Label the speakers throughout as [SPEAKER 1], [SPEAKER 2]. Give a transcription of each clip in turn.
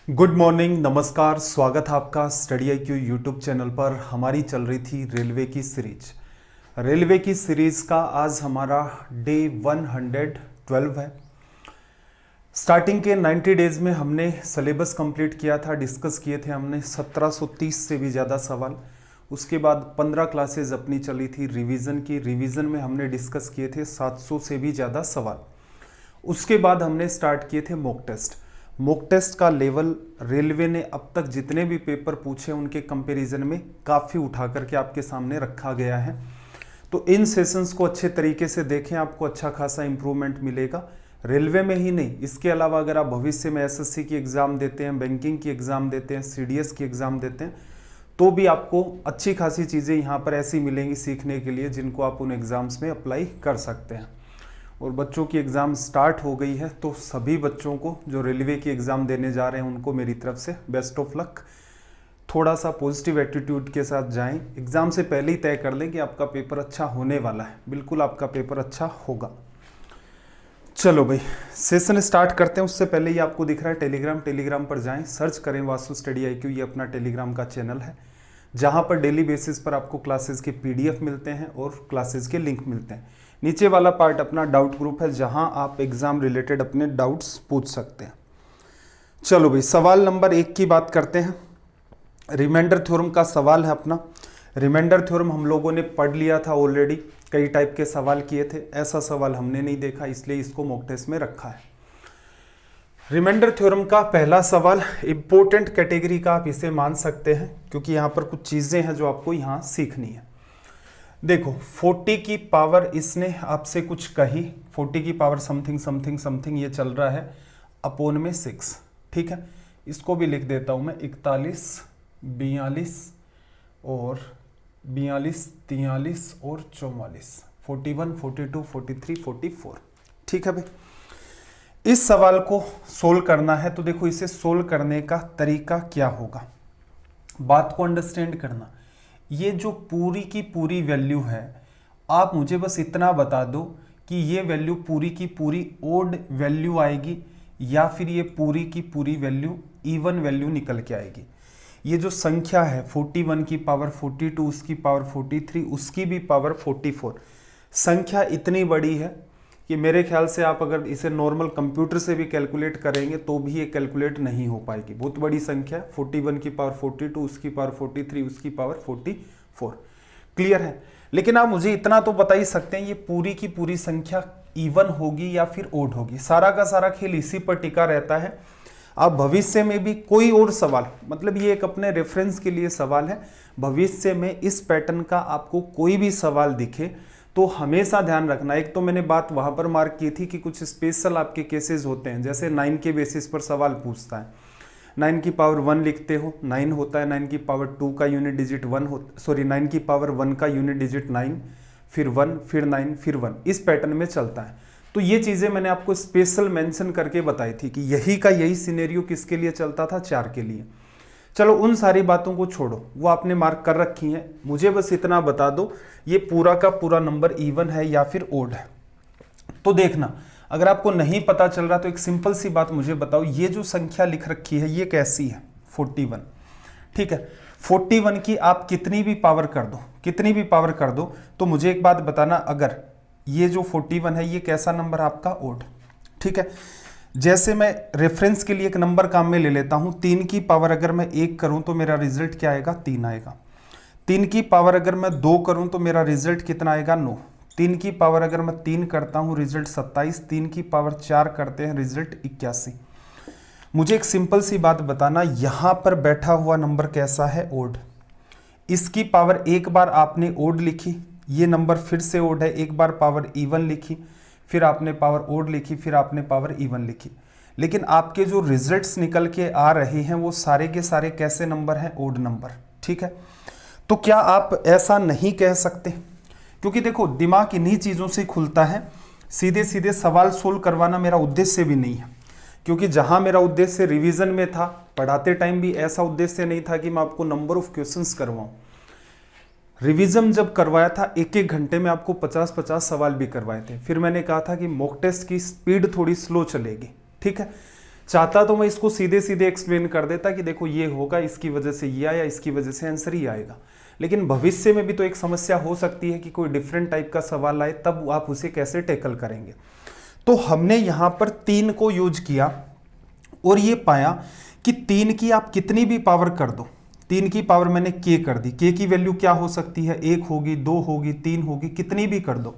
[SPEAKER 1] Good morning, नमस्कार, स्वागत है आपका स्टडी IQ यूट्यूब चैनल पर। हमारी चल रही थी रेलवे की सीरीज। रेलवे की सीरीज का आज हमारा डे 112 है। स्टार्टिंग के 90 डेज में हमने सिलेबस कंप्लीट किया था, डिस्कस किए थे हमने 1730 से भी ज़्यादा सवाल। उसके बाद 15 क्लासेज अपनी चली थी रिवीजन की। रिवीजन में हमने डिस्कस किए थे 700 से भी ज़्यादा सवाल। उसके बाद हमने स्टार्ट किए थे मॉक टेस्ट। मॉक टेस्ट का लेवल रेलवे ने अब तक जितने भी पेपर पूछे उनके कंपैरिजन में काफ़ी उठा करके आपके सामने रखा गया है। तो इन सेशंस को अच्छे तरीके से देखें, आपको अच्छा खासा इंप्रूवमेंट मिलेगा। रेलवे में ही नहीं, इसके अलावा अगर आप भविष्य में SSC की एग्ज़ाम देते हैं, बैंकिंग की एग्ज़ाम देते हैं, CDS की एग्ज़ाम देते हैं, तो भी आपको अच्छी खासी चीज़ें यहाँ पर ऐसी मिलेंगी सीखने के लिए जिनको आप उन एग्ज़ाम्स में अप्लाई कर सकते हैं। और बच्चों की एग्ज़ाम स्टार्ट हो गई है, तो सभी बच्चों को जो रेलवे की एग्ज़ाम देने जा रहे हैं उनको मेरी तरफ से बेस्ट ऑफ लक। थोड़ा सा पॉजिटिव एटीट्यूड के साथ जाएं। एग्ज़ाम से पहले ही तय कर लें कि आपका पेपर अच्छा होने वाला है। बिल्कुल आपका पेपर अच्छा होगा। चलो भाई, सेशन स्टार्ट करते हैं। उससे पहले ही आपको दिख रहा है टेलीग्राम पर जाएं, सर्च करें वास्तु स्टडी IQ। ये अपना टेलीग्राम का चैनल है जहाँ पर डेली बेसिस पर आपको क्लासेस के PDF मिलते हैं और क्लासेस के लिंक मिलते हैं। नीचे वाला पार्ट अपना डाउट ग्रुप है जहां आप एग्जाम रिलेटेड अपने डाउट्स पूछ सकते हैं। चलो भाई, सवाल नंबर 1 की बात करते हैं। रिमाइंडर थ्योरम का सवाल है अपना। रिमाइंडर थ्योरम हम लोगों ने पढ़ लिया था ऑलरेडी, कई टाइप के सवाल किए थे। ऐसा सवाल हमने नहीं देखा, इसलिए इसको मॉक टेस्ट में रखा है। रिमाइंडर थ्योरम का पहला सवाल इंपॉर्टेंट कैटेगरी का आप इसे मान सकते हैं, क्योंकि यहाँ पर कुछ चीज़ें हैं जो आपको यहाँ सीखनी है। देखो, 40 की पावर इसने आपसे कुछ कही, 40 की पावर समथिंग समथिंग समथिंग ये चल रहा है अपॉन में 6। ठीक है, इसको भी लिख देता हूँ मैं 41, 42 और 42, 43 और 44, 41, 42, 43, 44। ठीक है भाई, इस सवाल को सोल्व करना है। तो देखो, इसे सोल्व करने का तरीका क्या होगा, बात को अंडरस्टैंड करना। ये जो पूरी की पूरी वैल्यू है, आप मुझे बस इतना बता दो कि ये वैल्यू पूरी की पूरी ओड वैल्यू आएगी या फिर ये पूरी की पूरी वैल्यू इवन वैल्यू निकल के आएगी। ये जो संख्या है 41 की पावर 42, उसकी पावर 43, उसकी भी पावर 44, संख्या इतनी बड़ी है कि मेरे ख्याल से आप अगर इसे नॉर्मल कंप्यूटर से भी कैलकुलेट करेंगे तो भी ये कैलकुलेट नहीं हो पाएगी। बहुत बड़ी संख्या है, 41 की पावर 42, उसकी पावर 43, उसकी पावर 44। क्लियर है? लेकिन आप मुझे इतना तो बता ही सकते हैं, ये पूरी की पूरी संख्या इवन होगी या फिर ओड होगी। सारा का सारा खेल इसी पर टिका रहता है। आप भविष्य में भी कोई और सवाल, मतलब ये एक अपने रेफरेंस के लिए सवाल है, भविष्य में इस पैटर्न का आपको कोई भी सवाल दिखे तो हमेशा ध्यान रखना। एक तो मैंने बात वहां पर मार्क की थी कि कुछ स्पेशल आपके केसेस होते हैं, जैसे 9 के बेसिस पर सवाल पूछता है। 9 की पावर 1 लिखते हो, 9 होता है। 9 की पावर 2 का यूनिट डिजिट 1 होता, सॉरी 9 की पावर 1 का यूनिट डिजिट 9, फिर 1, फिर 9, फिर 1, इस पैटर्न में चलता है। तो ये चीज़ें मैंने आपको स्पेशल मेंशन करके बताई थी कि यही का यही सिनेरियो किसके लिए चलता था, 4 के लिए। चलो उन सारी बातों को छोड़ो, वो आपने मार्क कर रखी हैं। मुझे बस इतना बता दो, ये पूरा का पूरा नंबर इवन है या फिर ओड है। तो देखना, अगर आपको नहीं पता चल रहा तो एक सिंपल सी बात मुझे बताओ, ये जो संख्या लिख रखी है ये कैसी है? 41। ठीक है, 41 की आप कितनी भी पावर कर दो, कितनी भी पावर कर दो, तो मुझे एक बात बताना, अगर ये जो 41 है ये कैसा नंबर आपका? ओड। ठीक है, जैसे मैं रेफरेंस के लिए एक नंबर काम में ले लेता हूं, 3 की पावर अगर मैं 1 करूं तो मेरा रिजल्ट क्या आएगा? 3 आएगा। 3 की पावर अगर मैं 2 करूं तो मेरा रिजल्ट कितना आएगा? 9। 3 की पावर अगर मैं 3 करता हूं, रिजल्ट 27। 3 की पावर 4 करते हैं, रिजल्ट 81। मुझे एक सिंपल सी बात बताना, यहां पर बैठा हुआ नंबर कैसा है? ओड। इसकी पावर एक बार आपने ओड लिखी, ये नंबर फिर से ओड है, एक बार पावर इवन लिखी, फिर आपने पावर ओड लिखी, फिर आपने पावर इवन लिखी। लेकिन आपके जो रिजल्ट्स निकल के आ रहे हैं वो सारे के सारे कैसे नंबर हैं? Odd number. ठीक है, तो क्या आप ऐसा नहीं कह सकते? क्योंकि देखो, दिमाग इन्हीं चीज़ों से खुलता है। सीधे सीधे सवाल सोल्व करवाना मेरा उद्देश्य भी नहीं है, क्योंकि जहां मेरा उद्देश्य रिवीजन में था, पढ़ाते टाइम भी ऐसा उद्देश्य नहीं था कि मैं आपको नंबर ऑफ क्वेश्चंस करवाऊं। रिवीजन जब करवाया था, एक एक घंटे में आपको 50-50 सवाल भी करवाए थे। फिर मैंने कहा था कि मॉक टेस्ट की स्पीड थोड़ी स्लो चलेगी। ठीक है, चाहता तो मैं इसको सीधे सीधे एक्सप्लेन कर देता कि देखो ये होगा, इसकी वजह से ये आया, इसकी वजह से आंसर ही आएगा। लेकिन भविष्य में भी तो एक समस्या हो सकती है कि कोई डिफरेंट टाइप का सवाल आए, तब आप उसे कैसे टैकल करेंगे। तो हमने यहाँ पर 3 को यूज किया और ये पाया कि 3 की आप कितनी भी पावर कर दो, 3 की पावर मैंने k कर दी, k की वैल्यू क्या हो सकती है, 1 होगी, 2 होगी, 3 होगी, कितनी भी कर दो,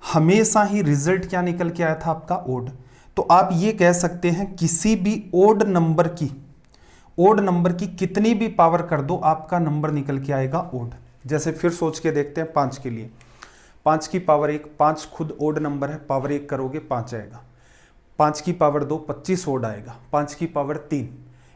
[SPEAKER 1] हमेशा ही रिजल्ट क्या निकल के आया था आपका ओड। तो आप ये कह सकते हैं किसी भी ओड नंबर की कितनी भी पावर कर दो आपका नंबर निकल के आएगा ओड। जैसे फिर सोच के देखते हैं 5 के लिए, 5 की पावर 1, 5 खुद ओड नंबर है, पावर 1 करोगे 5 आएगा, 5 की पावर 2 25 ओड आएगा, 5 की पावर 3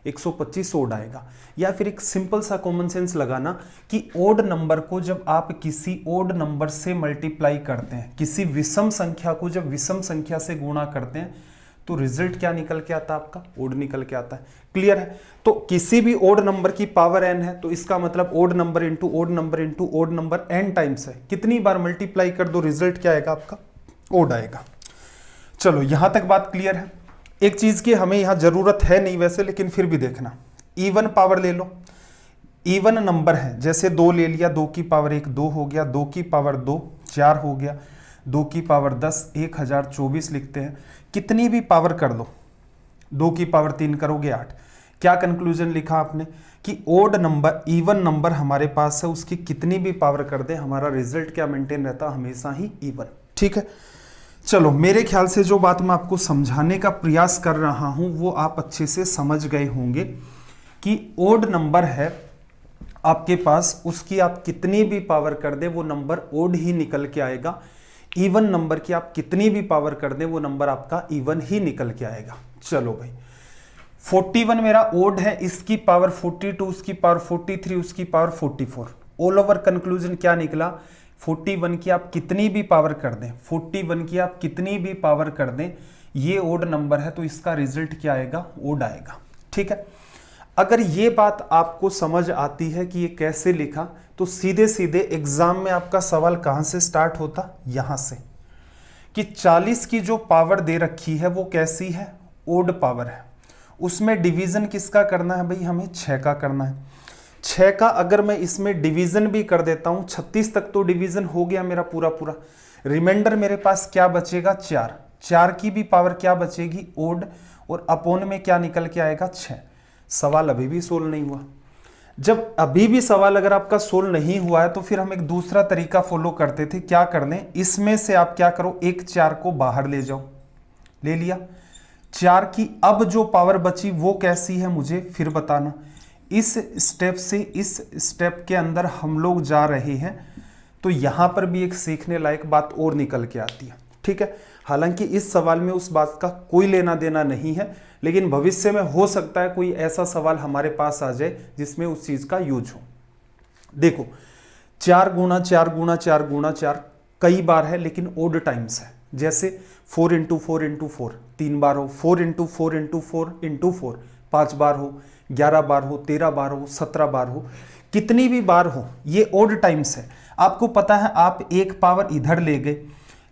[SPEAKER 1] 125 ओड आएगा। या फिर एक सिंपल सा कॉमन सेंस लगाना कि ओड नंबर को जब आप किसी ओड नंबर से मल्टीप्लाई करते हैं, किसी विषम संख्या को जब विषम संख्या से गुणा करते हैं, तो रिजल्ट क्या निकल के आता है आपका, ओड निकल के आता है। क्लियर है। तो किसी भी ओड नंबर की पावर n है, तो इसका मतलब odd number into odd number into odd number n times है। कितनी बार मल्टीप्लाई कर दो रिजल्ट क्या आएगा आपका, ओड आएगा। चलो यहां तक बात क्लियर है। एक चीज की हमें यहां जरूरत है नहीं वैसे, लेकिन फिर भी देखना, इवन पावर ले लो, इवन नंबर है, जैसे 2 ले लिया, 2 की पावर 1 2 हो गया, 2 की पावर 2 4 हो गया, 2 की पावर 10 1024 लिखते हैं। कितनी भी पावर कर लो, 2 की पावर 3 करोगे 8। क्या कंक्लूजन लिखा आपने कि ओड नंबर, इवन नंबर हमारे पास है, उसकी कितनी भी पावर कर दे हमारा रिजल्ट क्या मेंटेन रहता, हमेशा ही इवन। ठीक है। चलो मेरे ख्याल से जो बात मैं आपको समझाने का प्रयास कर रहा हूं वो आप अच्छे से समझ गए होंगे कि ओड नंबर है आपके पास, उसकी आप कितनी भी पावर कर दे वो नंबर ओड ही निकल के आएगा। इवन नंबर की आप कितनी भी पावर कर दे वो नंबर आपका इवन ही निकल के आएगा। चलो भाई 41 मेरा ओड है, इसकी पावर 42, उसकी पावर 43, उसकी पावर 44। ऑल ओवर कंक्लूजन क्या निकला, 41 की आप कितनी भी पावर कर दें, 41 की आप कितनी भी पावर कर दें, ये ओड नंबर है, तो इसका रिजल्ट क्या आएगा, ओड आएगा। ठीक है। अगर ये बात आपको समझ आती है कि ये कैसे लिखा, तो सीधे सीधे एग्जाम में आपका सवाल कहां से स्टार्ट होता, यहां से, कि 40 की जो पावर दे रखी है वो कैसी है, ओड पावर है, उसमें डिवीजन किसका करना है भाई, हमें 6 का करना है। 6 का अगर मैं इसमें डिवीजन भी कर देता हूं, 36 तक तो डिवीजन हो गया मेरा पूरा पूरा, रिमाइंडर मेरे पास क्या बचेगा, 4। 4 की भी पावर क्या बचेगी, ओड, और अपोन में क्या निकल के आएगा, 6। सवाल अभी भी सोल्व नहीं हुआ। जब अभी भी सवाल अगर आपका सोल्व नहीं हुआ है, तो फिर हम एक दूसरा तरीका फॉलो करते थे। क्या करने, इसमें से आप क्या करो, एक 4 को बाहर ले जाओ, ले लिया, 4 की अब जो पावर बची वो कैसी है मुझे फिर बताना। इस स्टेप से इस स्टेप के अंदर हम लोग जा रहे हैं, तो यहां पर भी एक सीखने लायक बात और निकल के आती है। ठीक है। हालांकि इस सवाल में उस बात का कोई लेना देना नहीं है, लेकिन भविष्य में हो सकता है कोई ऐसा सवाल हमारे पास आ जाए जिसमें उस चीज का यूज हो। देखो 4 गुणा 4 गुणा 4 गुणा 4 कई बार है, लेकिन ओड टाइम्स है। जैसे 4 इंटू 4 इंटू 4 3 बार हो, 4 इंटू 4 इंटू 4 इंटू 4 5 बार हो, 11 बार हो, 13 बार हो, 17 बार हो, कितनी भी बार हो, ये ओड टाइम्स है। आपको पता है, आप एक पावर इधर ले गए,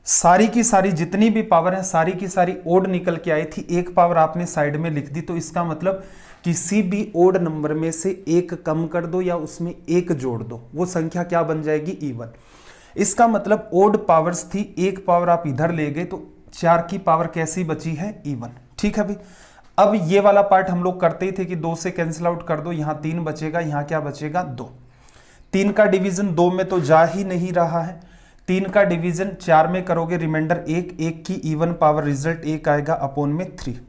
[SPEAKER 1] सारी की सारी जितनी भी पावर है सारी की सारी ओड निकल के आई थी, एक पावर आपने साइड में लिख दी, तो इसका मतलब किसी भी ओड नंबर में से एक कम कर दो या उसमें एक जोड़ दो, वो संख्या क्या बन जाएगी, इवन। इसका मतलब ओड पावर्स थी, एक पावर आप इधर ले गए, तो 4 की पावर कैसी बची है, इवन। ठीक है भाई। अब ये वाला पार्ट हम लोग करते ही थे कि 2 से कैंसिल आउट कर दो, यहां 3 बचेगा, यहां क्या बचेगा, 2। 3 का डिवीजन 2 में तो जा ही नहीं रहा है, 3 का डिवीजन 4 में करोगे, रिमाइंडर 1, 1 की इवन पावर, रिजल्ट 1 आएगा, अपोन में 3।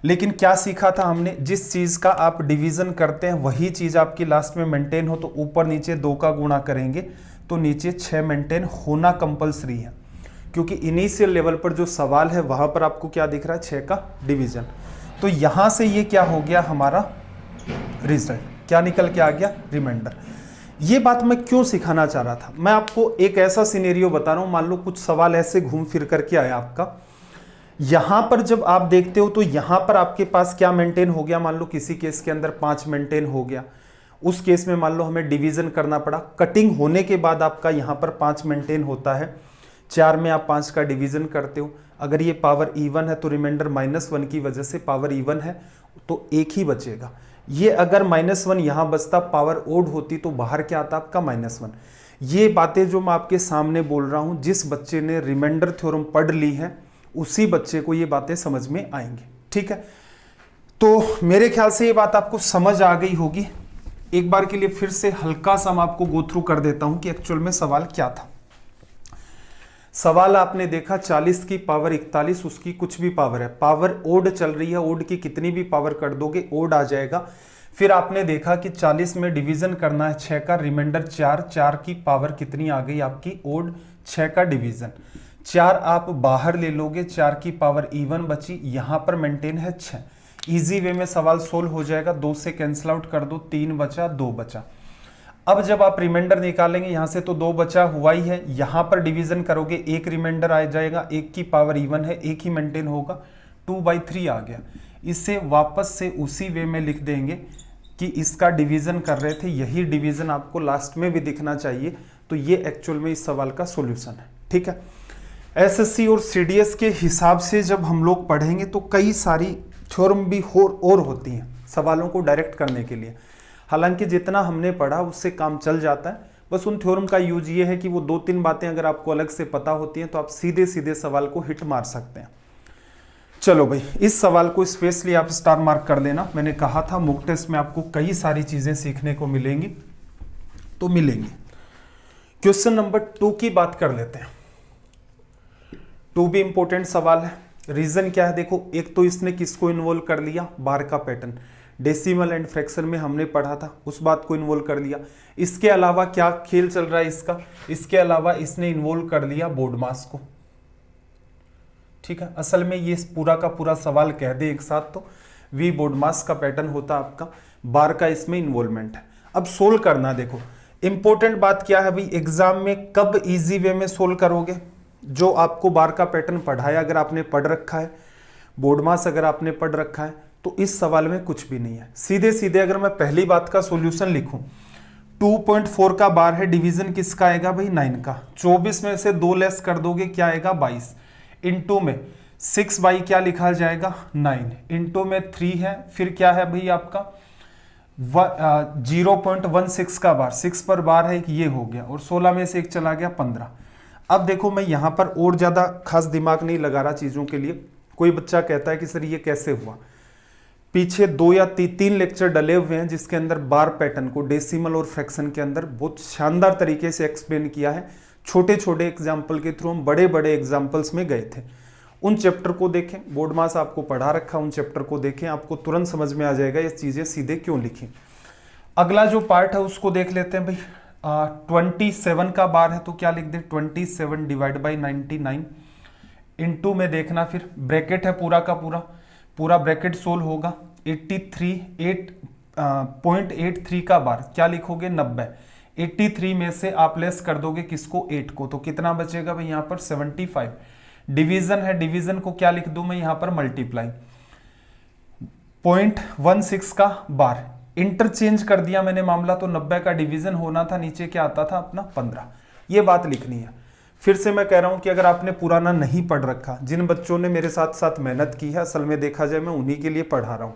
[SPEAKER 1] लेकिन क्या सीखा था हमने, जिस चीज का आप डिवीजन करते हैं वही चीज आपकी लास्ट में मेंटेन हो, तो ऊपर नीचे 2 का गुणा करेंगे तो नीचे 6 मेंटेन होना कंपलसरी है, क्योंकि इनिशियल लेवल पर जो सवाल है वहां पर आपको क्या दिख रहा है, 6 का डिवीजन। तो यहां से ये क्या हो गया, हमारा रिजल्ट क्या निकल के आ गया, रिमाइंडर। ये बात मैं क्यों सिखाना चाह रहा था, मैं आपको एक ऐसा सिनेरियो बता रहा हूं, मान लो कुछ सवाल ऐसे घूम फिर करके आया आपका, यहां पर जब आप देखते हो तो यहां पर आपके पास क्या मेंटेन हो गया, मान लो किसी केस के अंदर 5 मेंटेन हो गया, उस केस में मान लो हमें डिवीजन करना पड़ा, कटिंग होने के बाद आपका यहां पर 5 मेंटेन होता है, 4 में आप 5 का डिवीजन करते हो, अगर ये पावर इवन है तो रिमाइंडर -1 की वजह से पावर इवन है तो एक ही बचेगा। ये अगर -1 यहाँ बचता, पावर ओड होती तो बाहर क्या आता आपका -1। ये बातें जो मैं आपके सामने बोल रहा हूँ, जिस बच्चे ने रिमाइंडर थ्योरम पढ़ ली है उसी बच्चे को ये बातें समझ में आएंगी। ठीक है, तो मेरे ख्याल से ये बात आपको समझ आ गई होगी। एक बार के लिए फिर से हल्का सा मैं आपको गो थ्रू कर देता हूं कि एक्चुअल में सवाल क्या था। सवाल आपने देखा 40 की पावर 41, उसकी कुछ भी पावर है, पावर ओड चल रही है, ओड की कितनी भी पावर कर दोगे ओड आ जाएगा। फिर आपने देखा कि 40 में डिवीजन करना है 6 का, रिमाइंडर 4, 4 की पावर कितनी आ गई आपकी ओड, 6 का डिवीजन 4 आप बाहर ले लोगे, 4 की पावर इवन बची, यहां पर मेंटेन है 6। इजी वे में सवाल सोल्व हो जाएगा, 2 से कैंसिल आउट कर दो, 3 बचा 2 बचा। अब जब आप रिमाइंडर निकालेंगे यहां से तो 2 बचा हुआ ही है, यहां पर डिवीजन करोगे 1 रिमाइंडर आ जाएगा, 1 की पावर इवन है, 1 ही मेंटेन होगा, 2/3 आ गया। इसे वापस से उसी वे में लिख देंगे कि इसका डिवीजन कर रहे थे, यही डिवीजन आपको लास्ट में भी दिखना चाहिए। तो ये एक्चुअल में इस सवाल का सॉल्यूशन है। ठीक है, एसएससी और सीडीएस के हिसाब से जब हम लोग पढ़ेंगे तो कई सारी थ्योरम भी और होती हैं सवालों को डायरेक्ट करने के लिए। हालांकि जितना हमने पढ़ा उससे काम चल जाता है, बस उन थ्योरम का यूज ये है कि वो 2-3 बातें अगर आपको अलग से पता होती हैं तो आप सीधे सीधे सवाल को हिट मार सकते हैं। चलो भाई, इस सवाल को स्पेशली आप स्टार मार्क कर लेना। मैंने कहा था मॉक टेस्ट में आपको कई सारी चीजें सीखने को मिलेंगी, तो मिलेंगी। क्वेश्चन नंबर 2 की बात कर लेते हैं। 2 भी इंपॉर्टेंट सवाल है। रीजन क्या है देखो, एक तो इसने किसको इन्वॉल्व कर लिया, बार का पैटर्न, डेसिमल एंड फ्रैक्शन में हमने पढ़ा था, उस बात को इन्वॉल्व कर लिया। इसके अलावा क्या खेल चल रहा है इसका, इसके अलावा इसने इन्वॉल्व कर लिया बोर्ड मास को। ठीक है, असल में ये पूरा का पूरा सवाल कह दे एक साथ तो वी बोर्ड मास का पैटर्न होता आपका, बार का इसमें इन्वॉल्वमेंट है। अब सोल्व करना, देखो इंपॉर्टेंट बात क्या है भाई, एग्जाम में कब इजी वे में सोल्व करोगे, जो आपको बार का पैटर्न पढ़ाया अगर आपने पढ़ रखा है, बोर्ड मास अगर आपने पढ़ रखा है, तो इस सवाल में कुछ भी नहीं है। सीधे सीधे अगर मैं पहली बात का सॉल्यूशन लिखूं, 2.4 का बार है, डिवीजन किसका आएगा भाई 9 का, 24 में से 2 लेस कर दोगे क्या आएगा 22, इंटू में 6 बाई क्या लिखा जाएगा 9, इंटू में 3 है, फिर क्या है भाई आपका 0.16 का बार, 6 पर बार है ये हो गया, और 16 में से 1 चला गया 15। अब देखो मैं यहां पर और ज्यादा खास दिमाग नहीं लगा रहा चीजों के लिए। कोई बच्चा कहता है कि सर ये कैसे हुआ, पीछे 2 या 3 लेक्चर डले हुए हैं जिसके अंदर बार पैटर्न को डेसिमल और फ्रैक्शन के अंदर बहुत शानदार तरीके से एक्सप्लेन किया है। छोटे छोटे एग्जाम्पल के थ्रू हम बड़े बड़े एग्जाम्पल्स में गए थे। उन चैप्टर को देखें, बोर्ड मास आपको पढ़ा रखा, उन चैप्टर को देखें, आपको तुरंत समझ में आ जाएगा ये चीजें सीधे क्यों लिखी। अगला जो पार्ट है उसको देख लेते हैं भाई। 27 का बार है तो क्या लिख दें 27 डिवाइड बाई 99, इंटू में देखना फिर ब्रैकेट है पूरा का पूरा ब्रैकेट सोल्व होगा। 8.83 का बार क्या लिखोगे 90, 83 में से आप लेस कर दोगे किसको 8 को, तो कितना बचेगा भाई यहाँ पर 75। डिवीजन है, डिवीजन को क्या लिख दूं मैं यहाँ पर मल्टीप्लाई, 0.16 का बार, इंटरचेंज कर दिया मैंने मामला, तो 90 का डिवीजन होना था, नीचे क्या आता था अपना 15। ये बात लिखनी है। फिर से मैं कह रहा हूं कि अगर आपने पुराना नहीं पढ़ रखा, जिन बच्चों ने मेरे साथ साथ मेहनत की है, असल में देखा जाए मैं उन्हीं के लिए पढ़ा रहा हूं।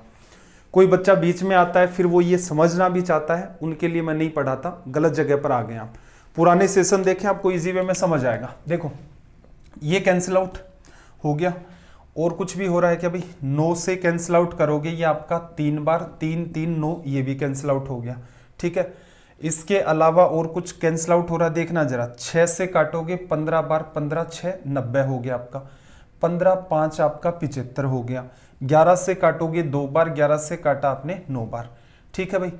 [SPEAKER 1] कोई बच्चा बीच में आता है फिर वो ये समझना भी चाहता है, उनके लिए मैं नहीं पढ़ाता, गलत जगह पर आ गए आप। पुराने सेशन देखें, आपको इजी वे में समझ आएगा। देखो ये कैंसिल आउट हो गया, और कुछ भी हो रहा है क्या भाई, 9 से कैंसिल आउट करोगे ये आपका 3 बार, 3 3 9, ये भी कैंसिल आउट हो गया। ठीक है, इसके अलावा और कुछ कैंसिल आउट हो रहा है, देखना जरा, 6 से काटोगे 15 बार, 15 6 90 हो गया आपका, 15 5 आपका 75 हो गया। 11 से काटोगे 2 बार, 11 से काटा आपने 9 बार। ठीक है भाई,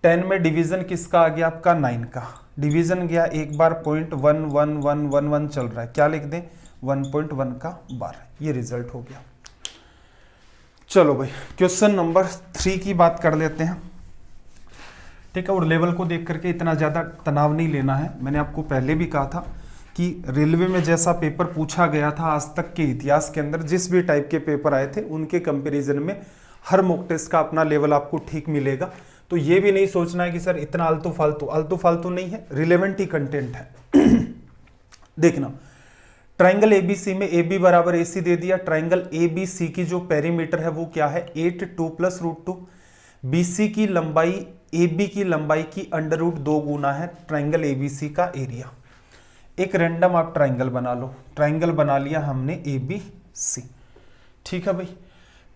[SPEAKER 1] 10 में डिवीजन किसका आ गया आपका 9 का, डिवीजन गया एक बार, 0.11111 चल रहा है, क्या लिख दें 1.1 का बार, ये रिजल्ट हो गया। चलो भाई क्वेश्चन नंबर 3 की बात कर लेते हैं। ठीक है, और लेवल को देख करके इतना ज़्यादा तनाव नहीं लेना है। मैंने आपको पहले भी कहा था कि रेलवे में जैसा पेपर पूछा गया था आज तक के इतिहास के अंदर, जिस भी टाइप के पेपर आए थे उनके कंपैरिजन में हर मॉक टेस्ट का अपना लेवल आपको ठीक मिलेगा। तो ये भी नहीं सोचना है कि सर इतना आलतू फालतू नहीं है, रिलेवेंट ही कंटेंट है। देखना ट्राइंगल एबीसी में ए बी बराबर ए सी दे दिया। ट्राइंगल ए बी सी की जो पेरीमीटर है वो क्या है 8 2 प्लस रूट 2। बी सी की लंबाई ए बी की लंबाई की अंडर रूट 2 गुना है ट्राइंगल ए बी सी का एरिया। एक रैंडम आप ट्राइंगल बना लो। ट्राइंगल बना लिया हमने ए बी सी, ठीक है भाई।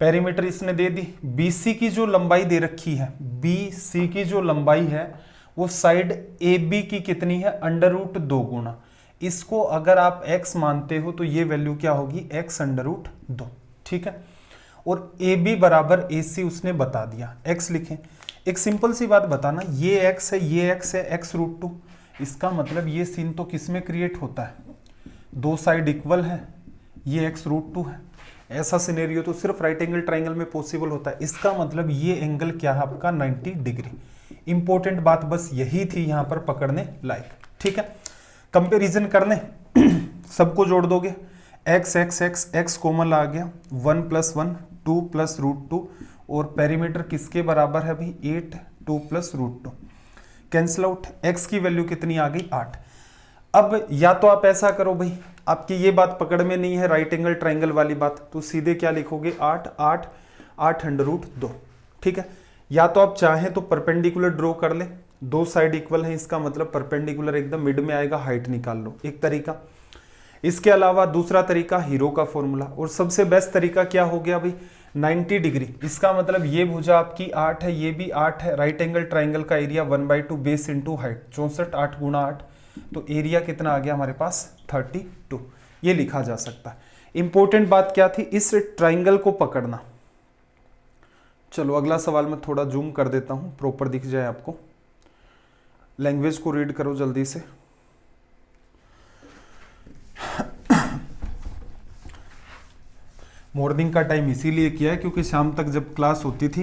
[SPEAKER 1] पेरीमीटर इसने दे दी। बी सी की जो लंबाई दे रखी है, बी सी की जो लंबाई है वो साइड ए बी की कितनी है अंडर रूट 2 गुना। इसको अगर आप x मानते हो तो ये वैल्यू क्या होगी x अंडर रूट 2, ठीक है। और ए बी बराबर ए सी उसने बता दिया। x लिखें। एक सिंपल सी बात बताना, ये x है ये x है x रूट 2। इसका मतलब ये सीन तो किस में क्रिएट होता है, दो साइड इक्वल है, ये x रूट 2 है। ऐसा सिनेरियो तो सिर्फ राइट एंगल ट्राइंगल में पॉसिबल होता है। इसका मतलब ये एंगल क्या है आपका 90 डिग्री। इंपॉर्टेंट बात बस यही थी यहां पर पकड़ने लायक, ठीक है। कंपैरिजन करने सबको जोड़ दोगे, x x x x common आ गया, 1 प्लस 1 2 प्लस रूट 2 और पेरीमीटर किसके बराबर है भाई 8 2 plus root 2। Cancel out, x की वैल्यू कितनी आ गई 8। अब या तो आप ऐसा करो भाई, आपकी ये बात पकड़ में नहीं है राइट एंगल ट्राइंगल वाली बात, तो सीधे क्या लिखोगे 8 8 8 अंडर रूट 2, ठीक है। या तो आप चाहें तो परपेंडिकुलर ड्रॉ कर ले, दो साइड इक्वल है इसका मतलब परपेंडिकुलर एकदम मिड में आएगा, हाइट निकाल लो, एक तरीका। इसके अलावा दूसरा तरीका हीरो का फॉर्मूला, और सबसे बेस्ट तरीका क्या हो गया भाई 90 डिग्री। इसका मतलब ये भुजा आपकी 8 है ये भी 8 है, राइट एंगल ट्राइंगल का एरिया 1/2 बेस इंटू हाइट 64 8 गुणा 8, तो एरिया कितना आ गया हमारे पास 32। ये लिखा जा सकता है। इंपॉर्टेंट बात क्या थी, इस ट्राइंगल को पकड़ना। चलो अगला सवाल मैं थोड़ा जूम कर देता हूं प्रॉपर दिख जाए आपको। लैंग्वेज को रीड करो जल्दी से। मॉर्निंग का टाइम इसीलिए किया है क्योंकि शाम तक जब क्लास होती थी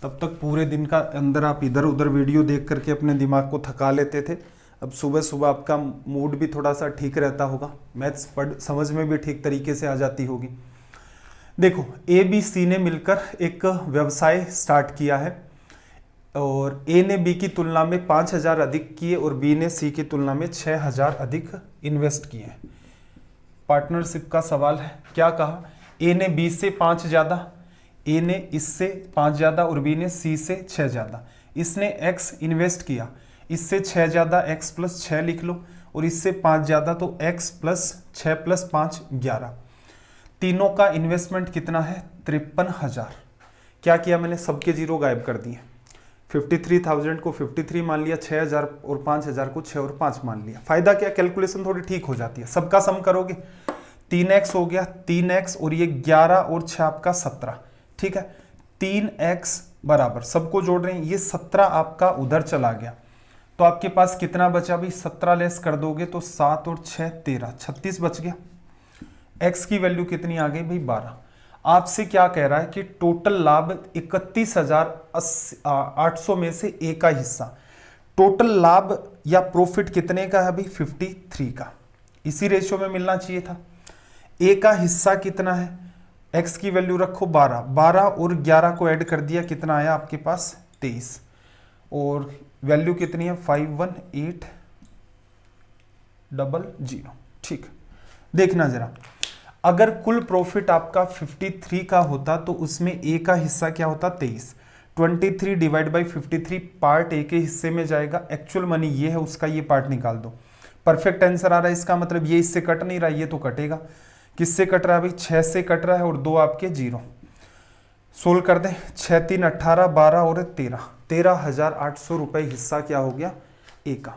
[SPEAKER 1] तब तक पूरे दिन का अंदर आप इधर उधर वीडियो देख करके अपने दिमाग को थका लेते थे। अब सुबह सुबह आपका मूड भी थोड़ा सा ठीक रहता होगा, मैथ्स पढ़ समझ में भी ठीक तरीके से आ जाती होगी। देखो ए बी सी ने मिलकर एक व्यवसाय स्टार्ट किया है और ए ने बी की तुलना में 5000 अधिक किए और बी ने सी की तुलना में 6000 अधिक इन्वेस्ट किए। पार्टनरशिप का सवाल है। क्या कहा, ए ने बी से 5 ज़्यादा, ए ने इससे 5 ज़्यादा और बी ने सी से 6 ज़्यादा। इसने x इन्वेस्ट किया, इससे 6 ज़्यादा x प्लस 6 लिख लो और इससे 5 ज़्यादा तो x प्लस 6 प्लस 5 11। तीनों का इन्वेस्टमेंट कितना है 53,000। क्या किया मैंने, सबके जीरो गायब कर दिए। 53,000 को 53 मान लिया, 6,000 और 5,000 को 6 और 5 मान लिया। फायदा क्या, कैलकुलेशन थोड़ी ठीक हो जाती है। सबका सम करोगे 3x हो गया 3x और ये 11 और 6 आपका 17, ठीक है। 3x बराबर सबको जोड़ रहे हैं, ये 17 आपका उधर चला गया तो आपके पास कितना बचा भाई 17 लेस कर दोगे तो 7 और 6 13 36 बच गया। x की वैल्यू कितनी आ गई भाई 12। आपसे क्या कह रहा है कि टोटल लाभ 31,800 में से ए का हिस्सा। टोटल लाभ या प्रॉफिट कितने का है भाई 53 का। इसी रेशियो में मिलना चाहिए था। ए का हिस्सा कितना है, x की वैल्यू रखो 12, 12 और 11 को ऐड कर दिया कितना आया आपके पास 23 और वैल्यू कितनी है 51800, ठीक। देखना जरा, अगर कुल प्रॉफिट आपका 53 का होता तो उसमें ए का हिस्सा क्या होता 23। 23 डिवाइड बाई 53 पार्ट ए के हिस्से में जाएगा, एक्चुअल मनी ये है उसका ये पार्ट निकाल दो। परफेक्ट आंसर आ रहा है, इसका मतलब ये इससे कट नहीं रहा, ये तो कटेगा। किससे कट रहा है भाई 6 से कट रहा है और 2 आपके जीरो। सोल्व कर दे, 6 3 18 12 और 13,800 रुपए हिस्सा क्या हो गया ए का।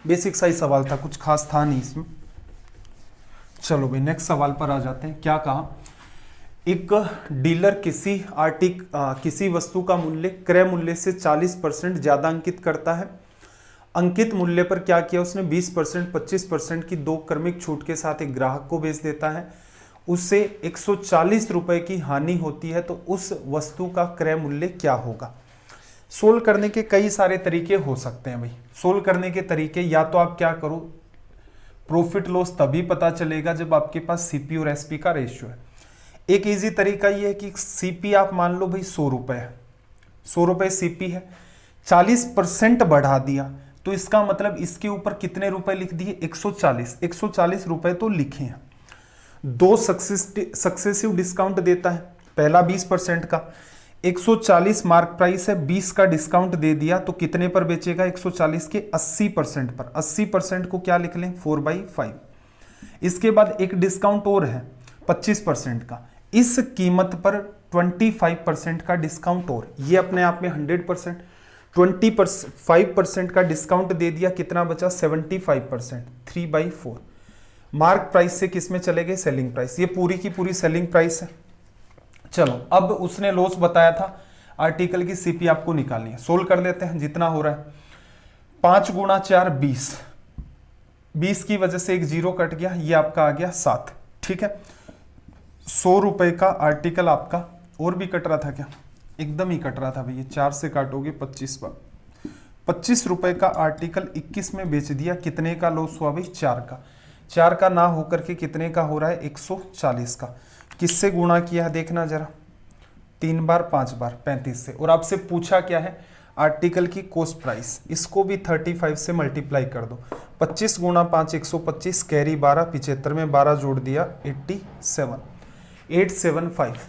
[SPEAKER 1] बेसिक सा ही सवाल था, कुछ खास था नहीं इसमें। चलो भाई नेक्स्ट सवाल पर आ जाते हैं। क्या कहा, एक डीलर किसी वस्तु का मूल्य क्रय मूल्य से 40% ज्यादा अंकित करता है। अंकित मूल्य पर क्या किया उसने 20% 25% की 2 क्रमिक छूट के साथ एक ग्राहक को बेच देता है। उससे 140 रुपए की हानि होती है तो उस वस्तु का क्रय मूल्य क्या होगा। सोल्व करने के कई सारे तरीके हो सकते हैं भाई। सोल्व करने के तरीके, या तो आप क्या करो, प्रॉफिट लॉस तभी पता चलेगा जब आपके पास सीपी और एसपी का रेशियो है। एक इजी तरीका ये है कि सीपी आप मान लो भाई 100 रुपए है, 100 रुपए सीपी है, 40% बढ़ा दिया तो तो इसका मतलब इसके ऊपर कितने रुपए लिख दिए, 140। 140 रुपए तो लिखे हैं। दो सक्सेसिव डिस्काउंट देता है, पहला 20% का, 140 मार्क प्राइस है, 20 का डिस्काउंट दे दिया तो कितने पर बेचेगा, 140 के 80% पर। 80% को क्या लिख लें, 4/5। इसके बाद एक डिस्काउंट और है 25% का, इस कीमत पर 25% का डिस्काउंट और, ये अपने आप में 100%। 25% का डिस्काउंट दे दिया, कितना बचा, 75%, 3/4। मार्क प्राइस से किस में चले गए, सेलिंग प्राइस। ये पूरी की पूरी सेलिंग प्राइस है। चलो अब उसने लॉस बताया था, आर्टिकल की सीपी आपको निकालनी है। सोल्व कर लेते हैं, जितना हो रहा है 5 × 4 20, 20 की वजह से एक जीरो कट गया, ये आपका आ गया 7। ठीक है, 100 रुपए का आर्टिकल आपका, और भी कट रहा था क्या, एकदम ही कट रहा था भैया, 4 से काटोगे 25 बार। 25 रुपए का आर्टिकल 21 में बेच दिया, कितने का लॉस हुआ भाई, 4 का। 4 का ना होकर के कितने का हो रहा है, 140 का। किससे गुणा किया है देखना जरा, 3 बार 5 बार, 35 से। और आपसे पूछा क्या है, आर्टिकल की कॉस्ट प्राइस, इसको भी 35 से मल्टीप्लाई कर दो। 25 × 5 125, कैरी 12, 75 में 12 जोड़ दिया 87, 875।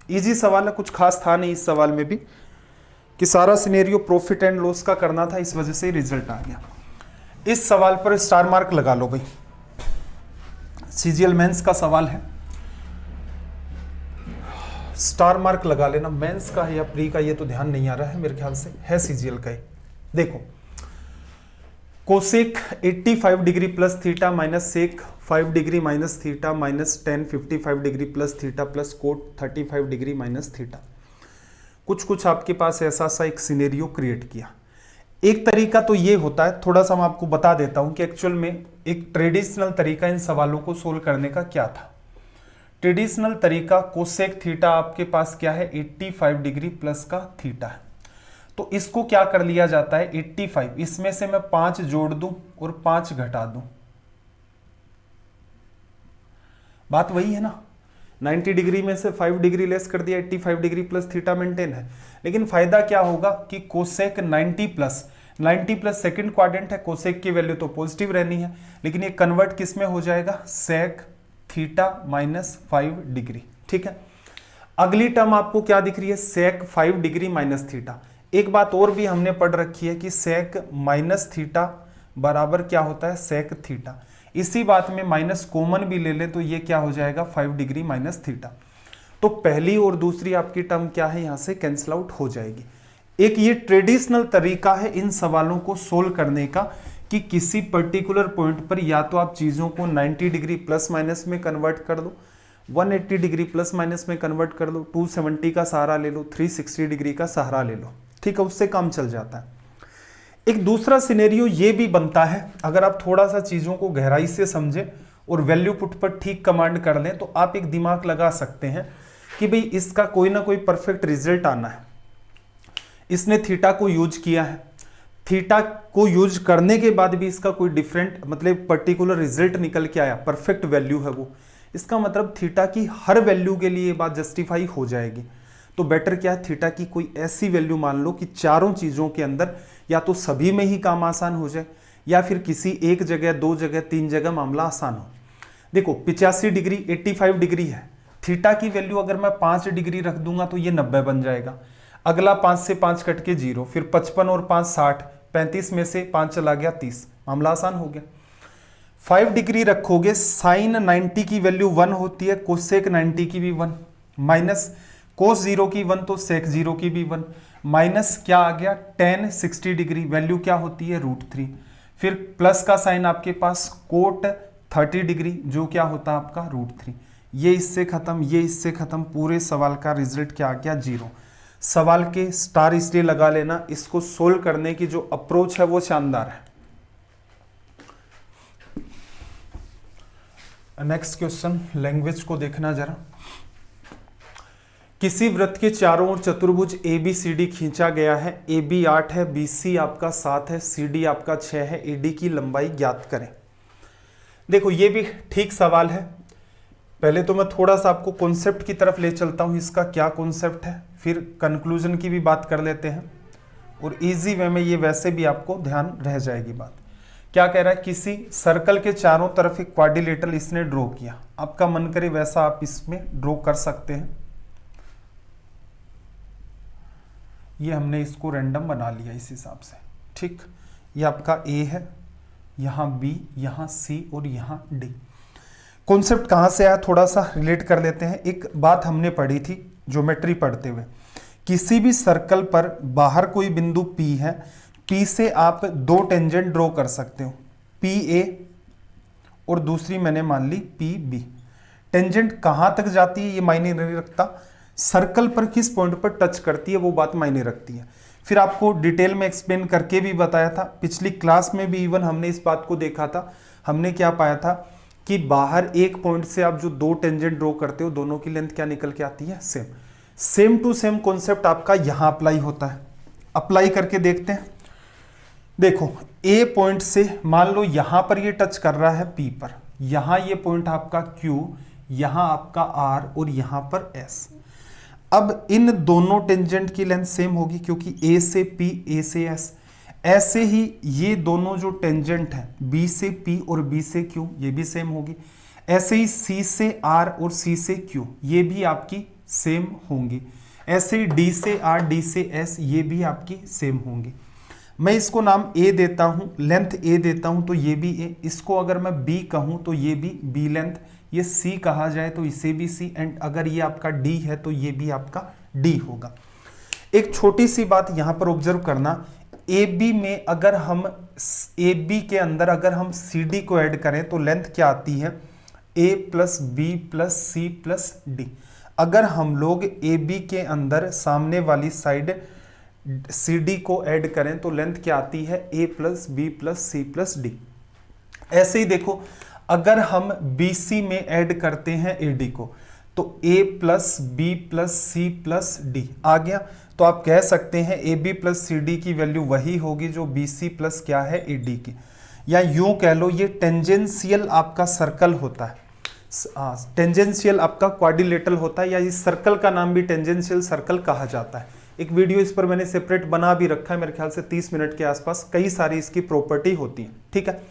[SPEAKER 1] इजी सवाल है, कुछ खास था नहीं इस सवाल में भी, कि सारा सिनेरियो प्रॉफिट एंड लॉस का करना था, इस वजह से रिजल्ट आ गया। इस सवाल पर स्टार मार्क लगा लो भाई, सीजीएल मेंस का सवाल है, स्टार मार्क लगा लेना। मेंस का है या प्री का ये तो ध्यान नहीं आ रहा है, मेरे ख्याल से है सीजीएल का ही। देखो, cosec 85 degree plus theta minus sec 5 degree minus theta minus ten 55 degree plus theta plus cot 35 degree minus theta. कुछ आपके पास ऐसा सा एक सिनेरियो क्रिएट किया। एक तरीका तो ये होता है, थोड़ा सा मैं आपको बता देता हूं कि एक्चुअल में एक ट्रेडिशनल तरीका इन सवालों को सोल्व करने का क्या था। ट्रेडिशनल तरीका, कोसेक थीटा आपके पास क्या है, 85 डिग्री प्लस का थीटा है, तो इसको क्या कर लिया जाता है, 85, इसमें से मैं 5 जोड़ दूं और 5 घटा दूं, बात वही है ना। 90 डिग्री में से 5 डिग्री लेस कर दिया, 85 डिग्री प्लस थीटा मेंटेन है। लेकिन फायदा क्या होगा कि कोसेक 90 प्लस सेकंड क्वाड्रेंट है, कोसेक की वैल्यू तो पॉजिटिव रहनी है, लेकिन ये कन्वर्ट किस में हो जाएगा, सेक थीटा माइनस 5 डिग्री। ठीक है, अगली टर्म आपको क्या दिख रही है, सेक 5 डिग्री माइनस थीटा। एक बात और भी हमने पढ़ रखी है कि सेक माइनस थीटा बराबर क्या होता है, सेक थीटा। इसी बात में माइनस कॉमन भी ले ले तो ये क्या हो जाएगा, 5 डिग्री माइनस थीटा। तो पहली और दूसरी आपकी टर्म क्या है, यहां से कैंसिल आउट हो जाएगी। एक ये ट्रेडिशनल तरीका है इन सवालों को सोल्व करने का, कि किसी पर्टिकुलर पॉइंट पर या तो आप चीजों को 90 डिग्री प्लस माइनस में कन्वर्ट कर दो, 180 डिग्री प्लस माइनस में कन्वर्ट कर लो, 270 का सहारा ले लो, 360 डिग्री का सहारा ले लो। ठीक है, उससे काम चल जाता है। एक दूसरा सिनेरियो ये भी बनता है, अगर आप थोड़ा सा चीजों को गहराई से समझें और वैल्यू पुट पर ठीक कमांड कर लें, तो आप एक दिमाग लगा सकते हैं कि भाई इसका कोई ना कोई परफेक्ट रिजल्ट आना है। इसने थीटा को यूज किया है, थीटा को यूज करने के बाद भी इसका कोई डिफरेंट मतलब पर्टिकुलर रिजल्ट निकल के आया, परफेक्ट वैल्यू है वो, इसका मतलब थीटा की हर वैल्यू के लिए ये बात जस्टिफाई हो जाएगी। तो बेटर क्या है, थीटा की कोई ऐसी वैल्यू मान लो कि चारों चीजों के अंदर या तो सभी में ही काम आसान हो जाए, या फिर किसी एक जगह, 2 जगह, 3 जगह मामला आसान हो। देखो 85 डिग्री 85 डिग्री है, थीटा की वैल्यू अगर मैं 5 डिग्री रख दूंगा तो ये 90 बन जाएगा। अगला 5 से 5 कट के 0, फिर 55 और 5 60, 35 में से 5 चला गया 30, मामला आसान हो गया। 5 डिग्री रखोगे, साइन 90 की वैल्यू 1 होती है, कोसेक 90 की भी 1, माइनस कोस 0 की 1 तो सेक 0 की भी 1, माइनस क्या आ गया tan 60 डिग्री, वैल्यू क्या होती है √3, फिर प्लस का साइन आपके पास कोट 30 डिग्री जो क्या होता है आपका √3। ये इससे खत्म, ये इससे खत्म, पूरे सवाल का रिजल्ट क्या आ गया 0। सवाल के स्टार इसलिए लगा लेना, इसको सोल्व करने की जो अप्रोच है वो शानदार है। नेक्स्ट क्वेश्चन, लैंग्वेज को देखना जरा। किसी वृत्त के चारों ओर चतुर्भुज ABCD खींचा गया है, AB 8 है, BC आपका 7 है, CD आपका 6 है, AD की लंबाई ज्ञात करें। देखो ये भी ठीक सवाल है। पहले तो मैं थोड़ा सा आपको कॉन्सेप्ट की तरफ ले चलता हूं, इसका क्या कॉन्सेप्ट है, फिर कंक्लूजन की भी बात कर लेते हैं। और इजी वे में ये वैसे भी आपको ध्यान रह जाएगी बात। क्या कह रहा है, किसी सर्कल के चारों तरफ एक क्वाड्रिलेटरल इसने ड्रॉ किया, आपका मन करे वैसा आप इसमें ड्रॉ कर सकते हैं। ये हमने इसको रैंडम बना लिया इस हिसाब से, ठीक। ये आपका ए है, यहाँ बी, यहाँ सी और यहाँ डी। कॉन्सेप्ट कहाँ से आया थोड़ा सा रिलेट कर लेते हैं। एक बात हमने पढ़ी थी ज्योमेट्री पढ़ते हुए, किसी भी सर्कल पर बाहर कोई बिंदु P है, P से आप दो टेंजेंट ड्रॉ कर सकते हो, PA और दूसरी मैंने मान ली PB। टेंजेंट कहाँ तक जाती है ये मायने नहीं रखता, सर्कल पर किस पॉइंट पर टच करती है वो बात मायने रखती है। फिर आपको डिटेल में एक्सप्लेन करके भी बताया था, पिछली क्लास में भी इवन हमने इस बात को देखा था। हमने क्या पाया था कि बाहर एक पॉइंट से आप जो दो टेंजेंट ड्रॉ करते हो दोनों की लेंथ क्या निकल के आती है, सेम टू सेम कॉन्सेप्ट आपका यहां अप्लाई होता है। अप्लाई करके देखते हैं। देखो ए पॉइंट से मान लो यहां पर ये टच कर रहा है P पर, यहां ये पॉइंट आपका Q, यहां आपका R और यहां पर S। अब इन दोनों टेंजेंट की लेंथ सेम होगी क्योंकि A से P, A से S। ऐसे ही ये दोनों जो टेंजेंट है B से P और B से Q ये भी सेम होगी। ऐसे ही C से R और C से Q ये भी आपकी सेम होंगी। ऐसे ही D से R, D से S ये भी आपकी सेम होंगी। मैं इसको नाम A देता हूं, लेंथ A देता हूं तो ये भी A, इसको अगर मैं B कहूं तो ये भी B लेंथ, ये C कहा जाए तो इसे भी C, एंड अगर ये आपका D है तो ये भी आपका D होगा। एक छोटी सी बात यहां पर ऑब्जर्व करना, AB में अगर हम AB के अंदर अगर हम CD को ऐड करें तो लेंथ क्या आती है, A plus B plus C plus D। अगर हम लोग AB के अंदर सामने वाली साइड CD को ऐड करें तो लेंथ क्या आती है, A plus B plus C plus D। ऐसे ही देखो अगर हम BC में ऐड करते हैं AD को तो A plus B plus C plus D आ गया। तो आप कह सकते हैं AB प्लस CD की वैल्यू वही होगी जो BC प्लस क्या है AD की, या यूं कह लो ये टेंजेंशियल आपका सर्कल होता है, टेंजेंशियल आपका क्वाड्रिलेटरल होता है, या इस सर्कल का नाम भी टेंजेंशियल सर्कल कहा जाता है। एक वीडियो इस पर मैंने सेपरेट बना भी रखा है, मेरे ख्याल से 30 मिनट के आसपास, कई सारी इसकी प्रॉपर्टी होती है, ठीक है।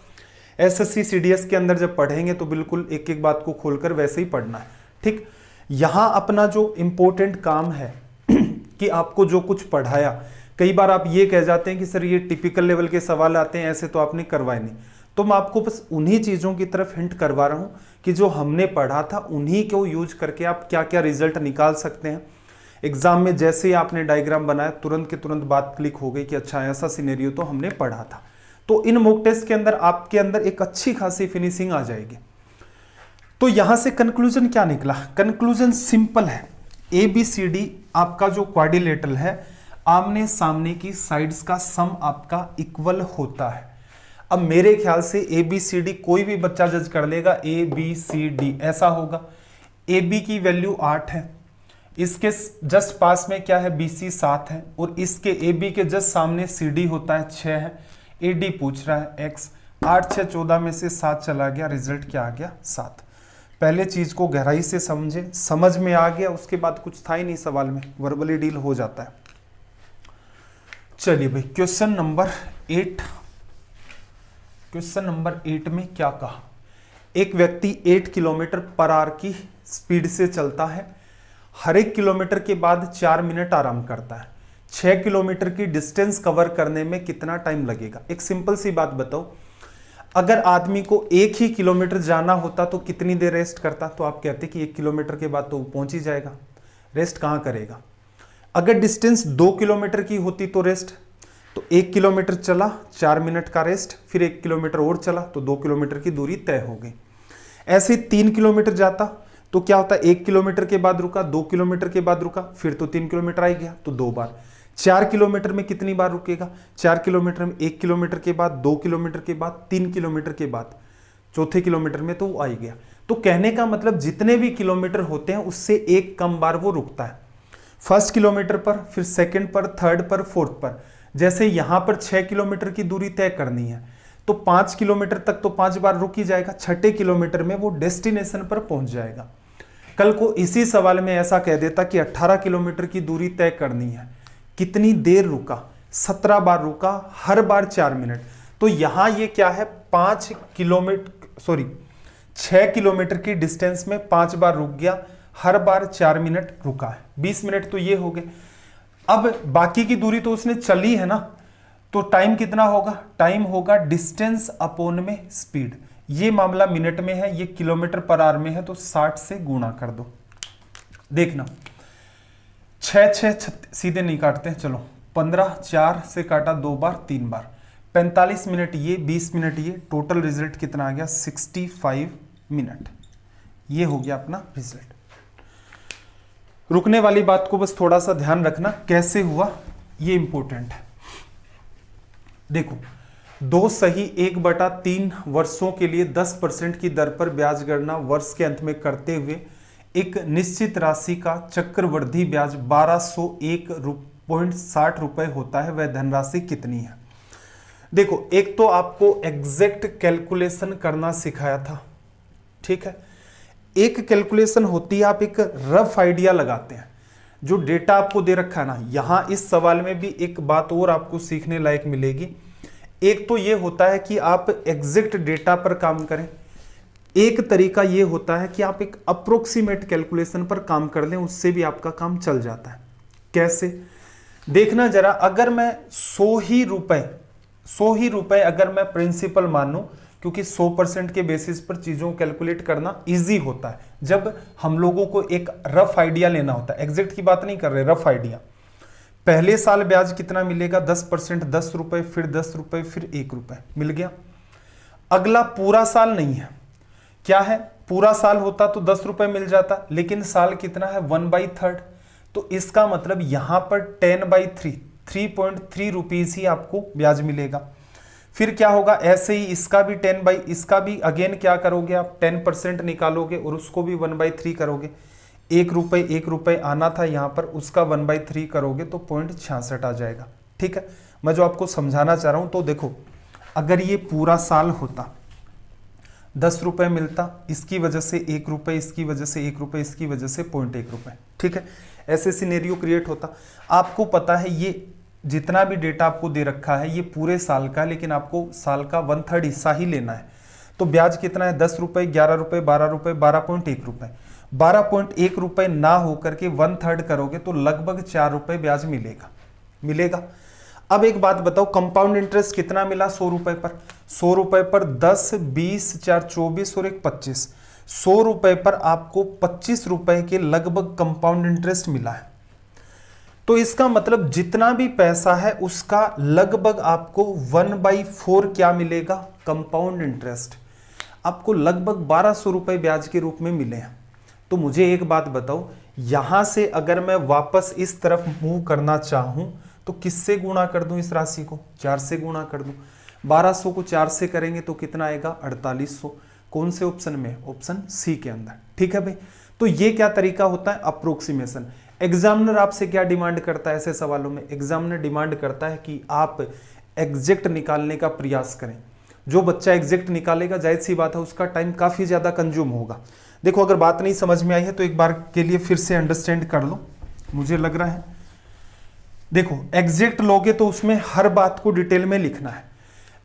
[SPEAKER 1] एसएससी सीडीएस के अंदर जब पढ़ेंगे तो बिल्कुल एक एक बात को खोलकर वैसे ही पढ़ना है, ठीक। यहां अपना जो इंपॉर्टेंट काम है कि आपको जो कुछ पढ़ाया, कई बार आप ये कह जाते हैं कि सर ये टिपिकल लेवल के सवाल आते हैं, ऐसे तो आपने करवाए नहीं। तो मैं आपको बस उन्हीं चीज़ों की तरफ हिंट करवा रहा हूँ कि जो हमने पढ़ा था उन्हीं को यूज करके आप क्या क्या रिजल्ट निकाल सकते हैं। एग्जाम में जैसे ही आपने डायग्राम बनाया तुरंत के तुरंत बात क्लिक हो गई कि अच्छा ऐसा सिनेरियो तो हमने पढ़ा था। तो इन मॉक टेस्ट के अंदर आपके अंदर एक अच्छी खासी फिनिशिंग आ जाएगी। तो यहां से कंक्लूजन क्या निकला, कंक्लूजन सिंपल है, ABCD आपका जो क्वाड्रिलेटरल है आमने सामने की साइड्स का सम आपका इक्वल होता है। अब मेरे ख्याल से ABCD कोई भी बच्चा जज कर लेगा ABCD ऐसा होगा। AB की वैल्यू 8 है, इसके जस्ट पास में क्या है BC 7 है, और इसके AB के जस्ट सामने CD होता है 6 है। AD पूछ रहा है X, 8 6 14 में से 7 चला गया, रिजल्ट क्या आ गया 7। पहले चीज को गहराई से समझे, समझ में आ गया उसके बाद कुछ था ही नहीं सवाल में, वर्बली डील हो जाता है। चलिए भाई क्वेश्चन नंबर 8। क्वेश्चन नंबर 8 में क्या कहा, एक व्यक्ति 8 किलोमीटर पर आवर की स्पीड से चलता है, हर एक किलोमीटर के बाद 4 मिनट आराम करता है। 6 किलोमीटर की डिस्टेंस कवर करने में कितना टाइम लगेगा। एक सिंपल सी बात बताओ, अगर आदमी को 1 ही किलोमीटर जाना होता तो कितनी देर रेस्ट करता, तो आप कहते कि 1 किलोमीटर के बाद तो पहुंच ही जाएगा, रेस्ट कहां करेगा। अगर डिस्टेंस 2 किलोमीटर की होती तो रेस्ट, तो 1 किलोमीटर चला 4 मिनट का रेस्ट, फिर 1 किलोमीटर और चला तो 2 किलोमीटर की दूरी तय हो गई। ऐसे 3 किलोमीटर जाता तो क्या होता, 1 किलोमीटर के बाद रुका, 2 किलोमीटर के बाद रुका, फिर तो 3 किलोमीटर आ गया तो 2 बार। 4 किलोमीटर में कितनी बार रुकेगा, 4 किलोमीटर में 1 किलोमीटर के बाद, 2 किलोमीटर के बाद, 3 किलोमीटर के बाद, चौथे किलोमीटर में तो वो आ ही गया। तो कहने का मतलब जितने भी किलोमीटर होते हैं उससे एक कम बार वो रुकता है, फर्स्ट किलोमीटर पर, फिर सेकंड पर, थर्ड पर, फोर्थ पर। जैसे यहां पर 6 किलोमीटर की दूरी तय करनी है तो 5 किलोमीटर तक तो 5 बार रुक ही जाएगा, छठे किलोमीटर में वो डेस्टिनेशन पर पहुंच जाएगा। कल को इसी सवाल में ऐसा कह देता कि 18 किलोमीटर की दूरी तय करनी है, कितनी देर रुका, 17 बार रुका, हर बार 4 मिनट। तो यहां ये क्या है, 6 किलोमीटर की डिस्टेंस में 5 बार रुक गया, हर बार 4 मिनट रुका है, 20 मिनट तो ये हो गए। अब बाकी की दूरी तो उसने चली है ना, तो टाइम कितना होगा, टाइम होगा डिस्टेंस अपॉन में स्पीड। ये मामला मिनट में है, ये किलोमीटर पर आवर में है, तो 60 से गुणा कर दो। देखना 6 सीधे नहीं काटते, चलो 15, 4 से काटा 2 बार 3 बार, 45 मिनट ये, 20 मिनट ये, टोटल रिजल्ट कितना आ गया 65 मिनट। ये हो गया अपना रिजल्ट। रुकने वाली बात को बस थोड़ा सा ध्यान रखना, कैसे हुआ ये इंपॉर्टेंट है। देखो 2 सही 1/3 वर्षों के लिए 10% की दर पर ब्याज गणना वर्ष के अंत में करते हुए एक निश्चित राशि का चक्रवृद्धि ब्याज 1201.60 रुपए होता है, वह धनराशि कितनी है। देखो एक तो आपको एग्जैक्ट कैलकुलेशन करना सिखाया था, ठीक है। एक कैलकुलेशन होती है, आप एक रफ आइडिया लगाते हैं, जो डेटा आपको दे रखा है ना। यहां इस सवाल में भी एक बात और आपको सीखने लायक मिलेगी। एक तो ये होता है कि आप एग्जैक्ट डेटा पर काम करें, एक तरीका ये होता है कि आप एक अप्रोक्सीमेट कैलकुलेशन पर काम कर लें, उससे भी आपका काम चल जाता है। कैसे, देखना जरा, अगर मैं 100 ही रुपए अगर मैं प्रिंसिपल मानूं, क्योंकि 100% के बेसिस पर चीजों को कैलकुलेट करना इजी होता है जब हम लोगों को एक रफ आइडिया लेना होता है। एग्जैक्ट की बात नहीं कर रहे, रफ आइडिया। पहले साल ब्याज कितना मिलेगा, 10%, 10 रुपए, फिर 10 रुपए, फिर 1 रुपए मिल गया। अगला पूरा साल नहीं है, क्या है, पूरा साल होता तो 10 रुपए मिल जाता, लेकिन साल कितना है 1/3, तो इसका मतलब यहां पर 10/3, 3.3 रुपीज ही आपको ब्याज मिलेगा। फिर क्या होगा, ऐसे ही इसका भी इसका भी अगेन क्या करोगे आप, 10% निकालोगे और उसको भी 1/3 करोगे। 1 रुपए आना था यहां पर, उसका 1/3 करोगे तो 0.66 आ जाएगा। ठीक है, मैं जो आपको समझाना चाह रहा हूं, तो देखो अगर ये पूरा साल होता, 10 रुपए मिलता, इसकी वजह से 1 रुपए, इसकी वजह से 1 रुपए, इसकी वजह से 0.1 रुपए। ठीक है, ऐसे सिनेरियो क्रिएट होता। आपको पता है ये जितना भी डेटा आपको दे रखा है ये पूरे साल का है, लेकिन आपको साल का 1/3 हिस्सा ही लेना है। तो ब्याज कितना है, 10 रुपए, 11 रुपए, 12 रुपए, 12.1 रुपए। 12.1 रुपए ना होकर के 1/3 करोगे तो लगभग 4 रुपए ब्याज मिलेगा। अब एक बात बताओ, कंपाउंड इंटरेस्ट कितना मिला 100 रुपए पर, 100 रुपए पर 10, 20, 4, 24 और 1, 25। 100 रुपए पर आपको 25 रुपए के लगभग कंपाउंड इंटरेस्ट मिला है। तो इसका मतलब जितना भी पैसा है उसका लगभग आपको 1/4 क्या मिलेगा, कंपाउंड इंटरेस्ट। आपको लगभग 1200 रुपए ब्याज के रूप में मिले हैं। तो मुझे एक बात बताओ, यहां से अगर मैं वापस इस तरफ मूव करना चाहूं तो किससे गुणा कर दूं, इस राशि को 4 से गुणा कर दूं। 1200 को 4 से करेंगे तो कितना आएगा, 4800। कौन से ऑप्शन में, ऑप्शन सी के अंदर। ठीक है भाई, तो ये क्या तरीका होता है, अप्रोक्सीमेशन। एग्जामिनर आपसे क्या डिमांड करता है ऐसे सवालों में, एग्जामिनर डिमांड करता है कि आप एग्जैक्ट निकालने का प्रयास करें। जो बच्चा एग्जैक्ट निकालेगा, जाहिर सी बात है उसका टाइम काफी ज्यादा कंज्यूम होगा। देखो अगर बात नहीं समझ में आई है तो एक बार के लिए फिर से अंडरस्टैंड कर लो, मुझे लग रहा है। देखो एग्जैक्ट लोगे तो उसमें हर बात को डिटेल में लिखना है।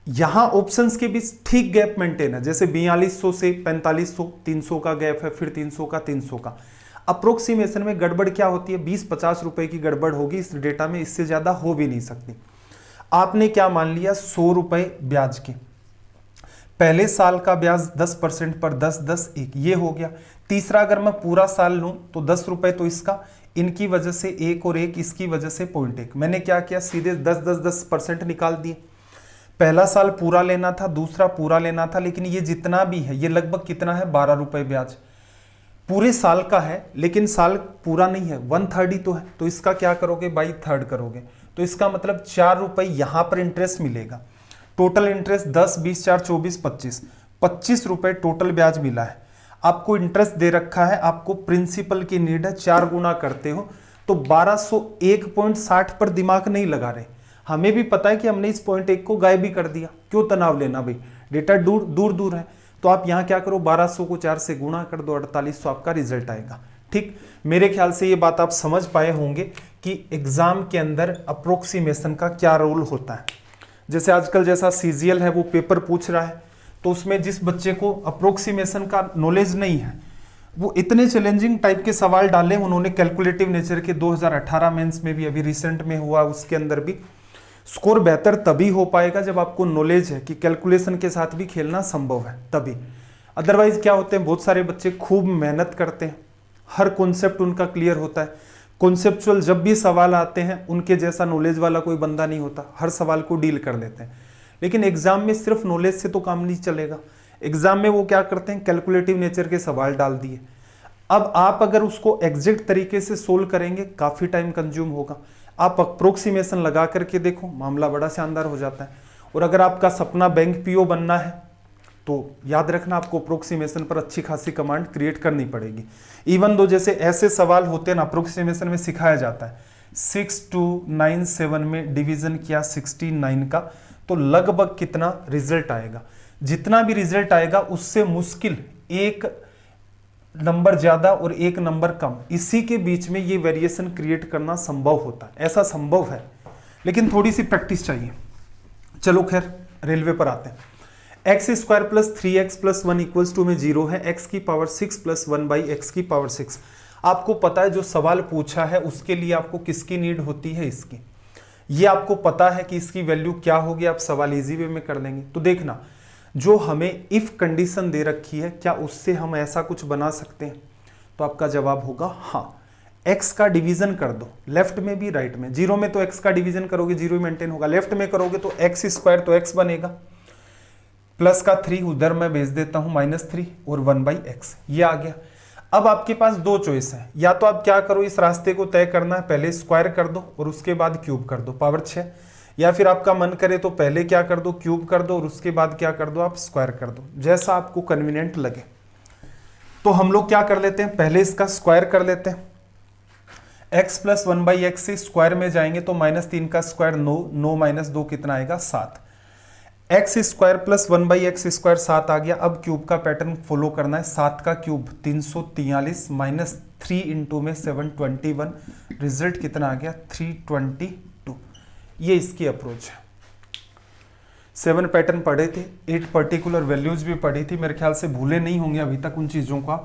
[SPEAKER 1] यहां ऑप्शंस के बीच ठीक गैप मेंटेन है, जैसे 4200 से 4500, 300 का गैप है, फिर 300 का, 300 का। अप्रोक्सीमेशन में गड़बड़ क्या होती है, 20-50 रुपए की गड़बड़ होगी इस डेटा में, इससे ज्यादा हो भी नहीं सकती। आपने क्या मान लिया, 100 रुपए ब्याज के, पहले साल का ब्याज 10% पर 10, 10, 1, ये हो गया। तीसरा अगर मैं पूरा साल लूं तो 10 रुपए तो इसका, इनकी वजह से 1 और 1 इसकी वजह से 0.1। मैंने क्या किया, सीधे 10% निकाल दिए। पहला साल पूरा लेना था, दूसरा पूरा लेना था, लेकिन ये जितना भी है ये लगभग कितना है, 12 रुपए ब्याज पूरे साल का है, लेकिन साल पूरा नहीं है, 1/3 ही तो है। तो इसका क्या करोगे, 2/3 करोगे, तो इसका मतलब 4 रुपए यहां पर इंटरेस्ट मिलेगा। टोटल इंटरेस्ट 10, 20, 4, 24, 25, 25 रुपए टोटल ब्याज मिला है। आपको इंटरेस्ट दे रखा है, आपको प्रिंसिपल की नीड है, 4 गुना करते हो तो 1201.60 पर दिमाग नहीं लगा रहे। हमें भी पता है कि हमने इस 0.1 को गायब भी कर दिया, क्यों तनाव लेना भाई, डेटा दूर दूर है। तो आप यहां क्या करो, 1200 को 4 से गुणा कर दो, 4800 आपका रिजल्ट आएगा। ठीक, मेरे ख्याल से ये बात आप समझ पाए होंगे कि एग्जाम के अंदर अप्रोक्सीमेशन का क्या रोल होता है। जैसे आजकल जैसा सीजीएल है वो पेपर पूछ रहा है, तो उसमें जिस बच्चे को अप्रोक्सीमेशन का नॉलेज नहीं है वो इतने चैलेंजिंग टाइप के सवाल डाले उन्होंने कैलकुलेटिव नेचर के। 2018 मेंस में भी अभी रिसेंट में हुआ, उसके अंदर भी स्कोर बेहतर तभी हो पाएगा जब आपको नॉलेज है कि कैलकुलेशन के साथ भी खेलना संभव है, तभी। अदरवाइज क्या होते हैं, बहुत सारे बच्चे खूब मेहनत करते हैं, हर कॉन्सेप्ट उनका क्लियर होता है, कॉन्सेप्चुअल जब भी सवाल आते हैं उनके जैसा नॉलेज वाला कोई बंदा नहीं होता, हर सवाल को डील कर लेते हैं। लेकिन एग्जाम में सिर्फ नॉलेज से तो काम नहीं चलेगा। एग्जाम में वो क्या करते हैं, कैलकुलेटिव नेचर के सवाल डाल दिए। अब आप अगर उसको एग्जैक्ट तरीके से सोल्व करेंगे काफी टाइम कंज्यूम होगा। आप अप्रोक्सीमेशन लगा करके देखो, मामला बड़ा शानदार हो जाता है। और अगर आपका सपना बैंक पीओ बनना है तो याद रखना आपको अप्रोक्सीमेशन पर अच्छी खासी कमांड क्रिएट करनी पड़ेगी। इवन दो जैसे ऐसे सवाल होते हैं ना, अप्रोक्सीमेशन में सिखाया जाता है 6297 में डिवीजन किया 69 का, तो लगभग कितना रिजल्ट आएगा। जितना भी रिजल्ट आएगा उससे मुश्किल एक नंबर ज्यादा और एक नंबर कम, इसी के बीच में ये वेरिएशन क्रिएट करना संभव होता है। ऐसा संभव है, लेकिन थोड़ी सी प्रैक्टिस चाहिए। चलो खैर, रेलवे पर आते हैं। X square plus 3x plus 1 equals to में 0 है, एक्स की पावर 6 प्लस 1 बाई एक्स की पावर 6। आपको पता है जो सवाल पूछा है उसके लिए आपको किसकी नीड होती है, इसकी। ये आपको पता है कि इसकी वैल्यू क्या होगी, आप सवाल इजी वे में कर लेंगे। तो देखना, जो हमें इफ कंडीशन दे रखी है क्या उससे हम ऐसा कुछ बना सकते हैं, तो आपका जवाब होगा हाँ। x का डिवीजन कर दो, लेफ्ट में भी राइट में। 0 में तो x का डिवीजन करोगे 0 ही मेंटेन होगा, लेफ्ट में करोगे तो x स्क्वायर तो x बनेगा, प्लस का 3 उधर मैं भेज देता हूं -3 और 1 बाई एक्स, ये आ गया। अब आपके पास दो चॉइस है, या तो आप क्या करो, इस रास्ते को तय करना है, पहले स्क्वायर कर दो और उसके बाद क्यूब कर दो पावर 6, या फिर आपका मन करे तो पहले क्या कर दो, क्यूब कर दो और उसके बाद क्या कर दो, आप स्क्वायर कर दो, जैसा आपको कन्वीनियंट लगे। तो हम लोग क्या कर लेते हैं, पहले इसका स्क्वायर कर लेते हैं। x प्लस 1 बाई एक्स से स्क्वायर में जाएंगे तो -3 का स्क्वायर 9, 9 माइनस 2 कितना आएगा 7। X square plus 1 by x square 7 आ गया। अब क्यूब का पैटर्न फॉलो करना है, 7 का क्यूब 343 माइनस 3 इंटू में 721, रिजल्ट कितना आ गया 322। ये इसकी अप्रोच है। 7 पैटर्न पढ़े थे, 8 पर्टिकुलर वैल्यूज भी पढ़ी थी, मेरे ख्याल से भूले नहीं होंगे अभी तक उन चीजों का।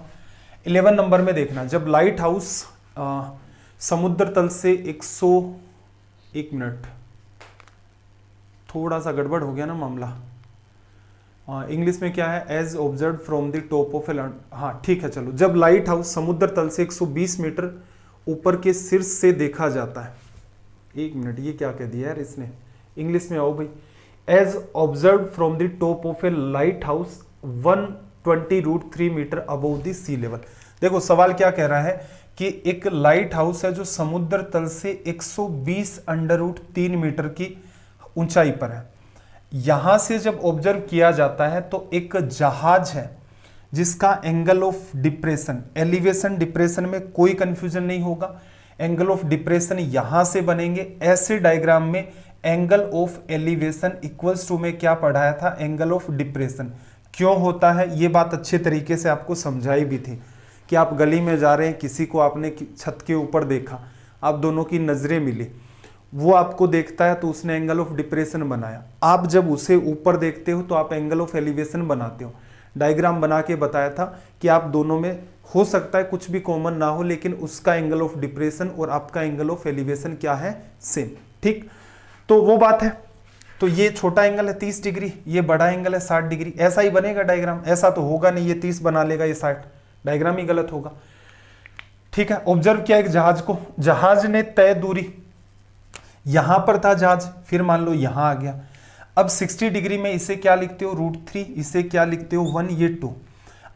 [SPEAKER 1] 11 नंबर में देखना, जब लाइट हाउस समुद्र तल से 101 मिनट, थोड़ा सा गड़बड़ हो गया ना मामला, इंग्लिश में क्या है, as observe from the top of a land, हाँ ठीक है चलो। जब लाइट हाउस समुद्र तल से 120 मीटर ऊपर के शीर्ष से देखा जाता है, 1 मिनट ये क्या कह दिया यार इसने, इंग्लिश में आओ भाई। As observe from the top of a lighthouse 120√3 metre above the sea level. देखो सवाल क्या कह रहा है कि एक लाइट हाउस है जो समुद्र तल से 120√3 मीटर की ऊंचाई पर है। यहां से जब ऑब्जर्व किया जाता है तो एक जहाज है जिसका angle of depression, elevation depression में कोई कंफ्यूजन नहीं होगा, एंगल ऑफ डिप्रेशन यहां से बनेंगे। ऐसे डायग्राम में angle of elevation equals to में क्या पढ़ाया था, एंगल ऑफ डिप्रेशन। क्यों होता है ये बात अच्छे तरीके से आपको समझाई भी थी कि आप गली में जा रहे हैं, किसी को आपने छत के ऊपर देखा, आप दोनों की नजरें मिली, वो आपको देखता है तो उसने एंगल ऑफ डिप्रेशन बनाया। आप जब उसे ऊपर देखते हो तो आप एंगल ऑफ एलिवेशन बनाते हो। डायग्राम बना के बताया था कि आप दोनों में हो सकता है कुछ भी कॉमन ना हो, लेकिन उसका एंगल ऑफ डिप्रेशन और आपका एंगल ऑफ एलिवेशन क्या है, सेम। ठीक, तो वो बात है। तो ये छोटा एंगल है 30 डिग्री, ये बड़ा एंगल है 60 डिग्री, ऐसा ही बनेगा डायग्राम। ऐसा तो होगा नहीं, ये 30 बना लेगा ये 60, डायग्राम ही गलत होगा। ठीक है, ऑब्जर्व किया एक जहाज को, जहाज ने तय दूरी, यहां पर था जहाज, फिर मान लो यहां आ गया। अब 60 डिग्री में इसे क्या लिखते हो √3, इसे क्या लिखते हो 1, ये 2।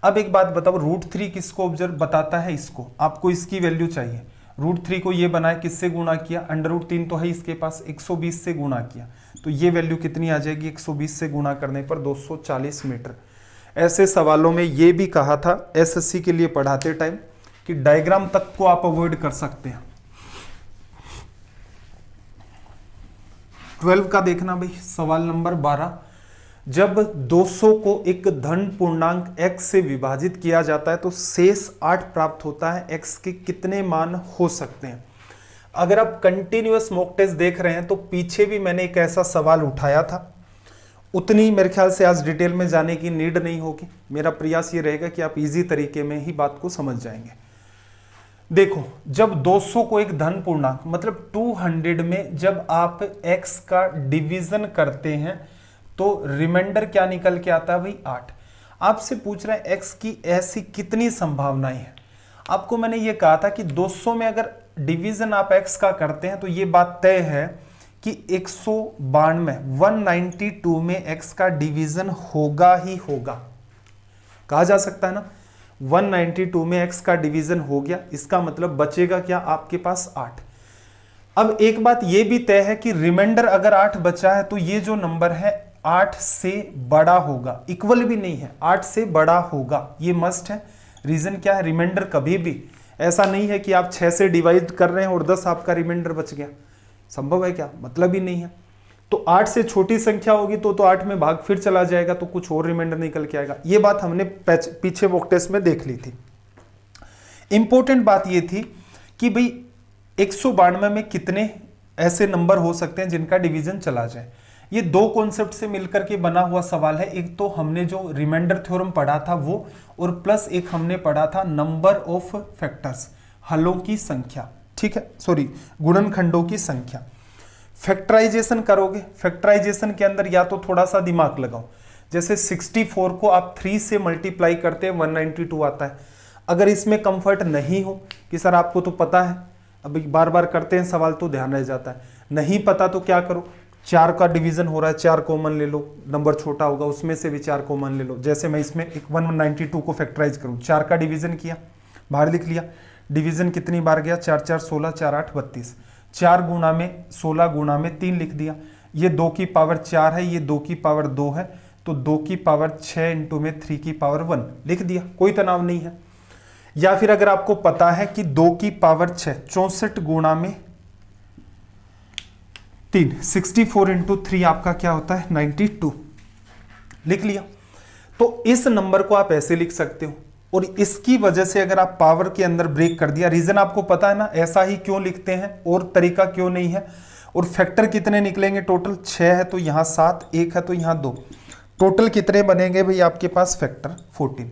[SPEAKER 1] अब एक बात बताओ, √3 किसको ऑब्जर्व बताता है, इसको। आपको इसकी वैल्यू चाहिए। √3 को ये बनाया, किससे गुणा किया, √3 तो है इसके पास, 120 से गुणा किया, तो ये वैल्यू कितनी आ जाएगी, 120 से गुणा करने पर 240 मीटर। ऐसे सवालों में ये भी कहा था एसएससी के लिए पढ़ाते टाइम कि डायग्राम तक को आप अवॉइड कर सकते हैं। 12 का देखना भाई, सवाल नंबर 12, जब 200 को एक धन पूर्णांक x से विभाजित किया जाता है तो शेष 8 प्राप्त होता है। x के कितने मान हो सकते हैं? अगर आप कंटिन्यूअस मॉक टेस्ट देख रहे हैं तो पीछे भी मैंने एक ऐसा सवाल उठाया था, उतनी मेरे ख्याल से आज डिटेल में जाने की नीड नहीं होगी। मेरा प्रयास ये रहेगा कि आप इजी तरीके में ही बात को समझ जाएंगे। देखो, जब 200 को एक धन पूर्णांक मतलब 200 में जब आप x का डिवीजन करते हैं तो रिमाइंडर क्या निकल के आता है भाई? 8। आपसे पूछ रहा है x की ऐसी कितनी संभावनाएं हैं। आपको मैंने ये कहा था कि 200 में अगर डिवीजन आप x का करते हैं तो ये बात तय है कि 192 में x का डिवीजन होगा ही होगा। कहा जा सकता है ना, 192 में x का डिवीजन हो गया, इसका मतलब बचेगा क्या आपके पास? 8। अब एक बात ये भी तय है कि रिमाइंडर अगर 8 बचा है तो ये जो नंबर है 8 से बड़ा होगा, इक्वल भी नहीं है, 8 से बड़ा होगा, ये मस्ट है। रीजन क्या है? रिमाइंडर कभी भी ऐसा नहीं है कि आप 6 से डिवाइड कर रहे हैं और 10 आपका रिमाइंडर बच गया, संभव है क्या? मतलब ही नहीं है। तो 8 से छोटी संख्या होगी तो 8 में भाग फिर चला जाएगा तो कुछ और रिमाइंडर निकल के आएगा। ये बात हमने पीछे मॉक टेस्ट में देख ली थी। इंपॉर्टेंट बात ये थी कि भाई 192 में कितने ऐसे नंबर हो सकते हैं जिनका डिवीजन चला जाए। ये दो कॉन्सेप्ट से मिलकर के बना हुआ सवाल है। एक तो हमने जो रिमाइंडर थ्योरम पढ़ा था वो, और प्लस एक हमने पढ़ा था नंबर ऑफ फैक्टर्स, हलों की संख्या, ठीक है, सॉरी गुणनखंडों की संख्या। फैक्टराइजेशन करोगे, फैक्टराइजेशन के अंदर या तो थोड़ा सा दिमाग लगाओ, जैसे 64 को आप 3 से मल्टीप्लाई करते हैं 192 आता है। अगर इसमें कंफर्ट नहीं हो कि सर आपको तो पता है, अभी बार बार करते हैं सवाल तो ध्यान रह जाता है, नहीं पता तो क्या करो, 4 का डिवीजन हो रहा है, 4 कॉमन ले लो, नंबर छोटा होगा उसमें से भी 4 कॉमन ले लो। जैसे मैं इसमें एक 192 को फैक्टराइज करूं, 4 का डिवीजन किया, बाहर लिख लिया, डिवीजन कितनी बार गया? 4 4 16, 4 8 32, 4 गुणा में 16 गुणा में 3 लिख दिया। ये 2 की पावर 4 है, ये 2 की पावर 2 है, तो 2 की पावर 6 इंटू में 3 की पावर 1 लिख दिया, कोई तनाव नहीं है। या फिर अगर आपको पता है कि 2 की पावर 6 64 गुणा में 3, 64 इंटू 3 आपका क्या होता है? 92 लिख लिया। तो इस नंबर को आप ऐसे लिख सकते हो, और इसकी वजह से अगर आप पावर के अंदर ब्रेक कर दिया, रीजन आपको पता है ना ऐसा ही क्यों लिखते हैं और तरीका क्यों नहीं है। और फैक्टर कितने निकलेंगे? टोटल 6 है तो यहां 7, 1 है तो यहां 2, टोटल कितने बनेंगे भाई आपके पास? फैक्टर 14,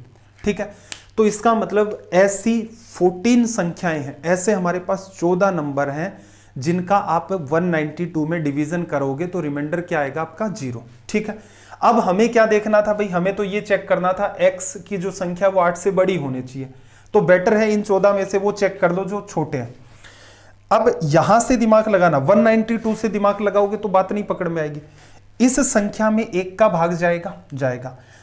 [SPEAKER 1] ठीक है। तो इसका मतलब ऐसी 14 संख्याएं हैं, ऐसे हमारे पास 14 नंबर हैं जिनका आप 192 में डिवीजन करोगे तो रिमाइंडर क्या आएगा आपका? 0, ठीक है। अब हमें क्या देखना था भाई? हमें तो ये चेक करना था x की जो संख्या वो 8 से बड़ी होनी चाहिए, तो बेटर है इन 14 में से वो चेक कर लो जो छोटे हैं। अब यहां से दिमाग लगाना, 192 से दिमाग लगाओगे तो बात नहीं पकड़ में आएगी। इस संख्या में 1 का भाग जाएगा,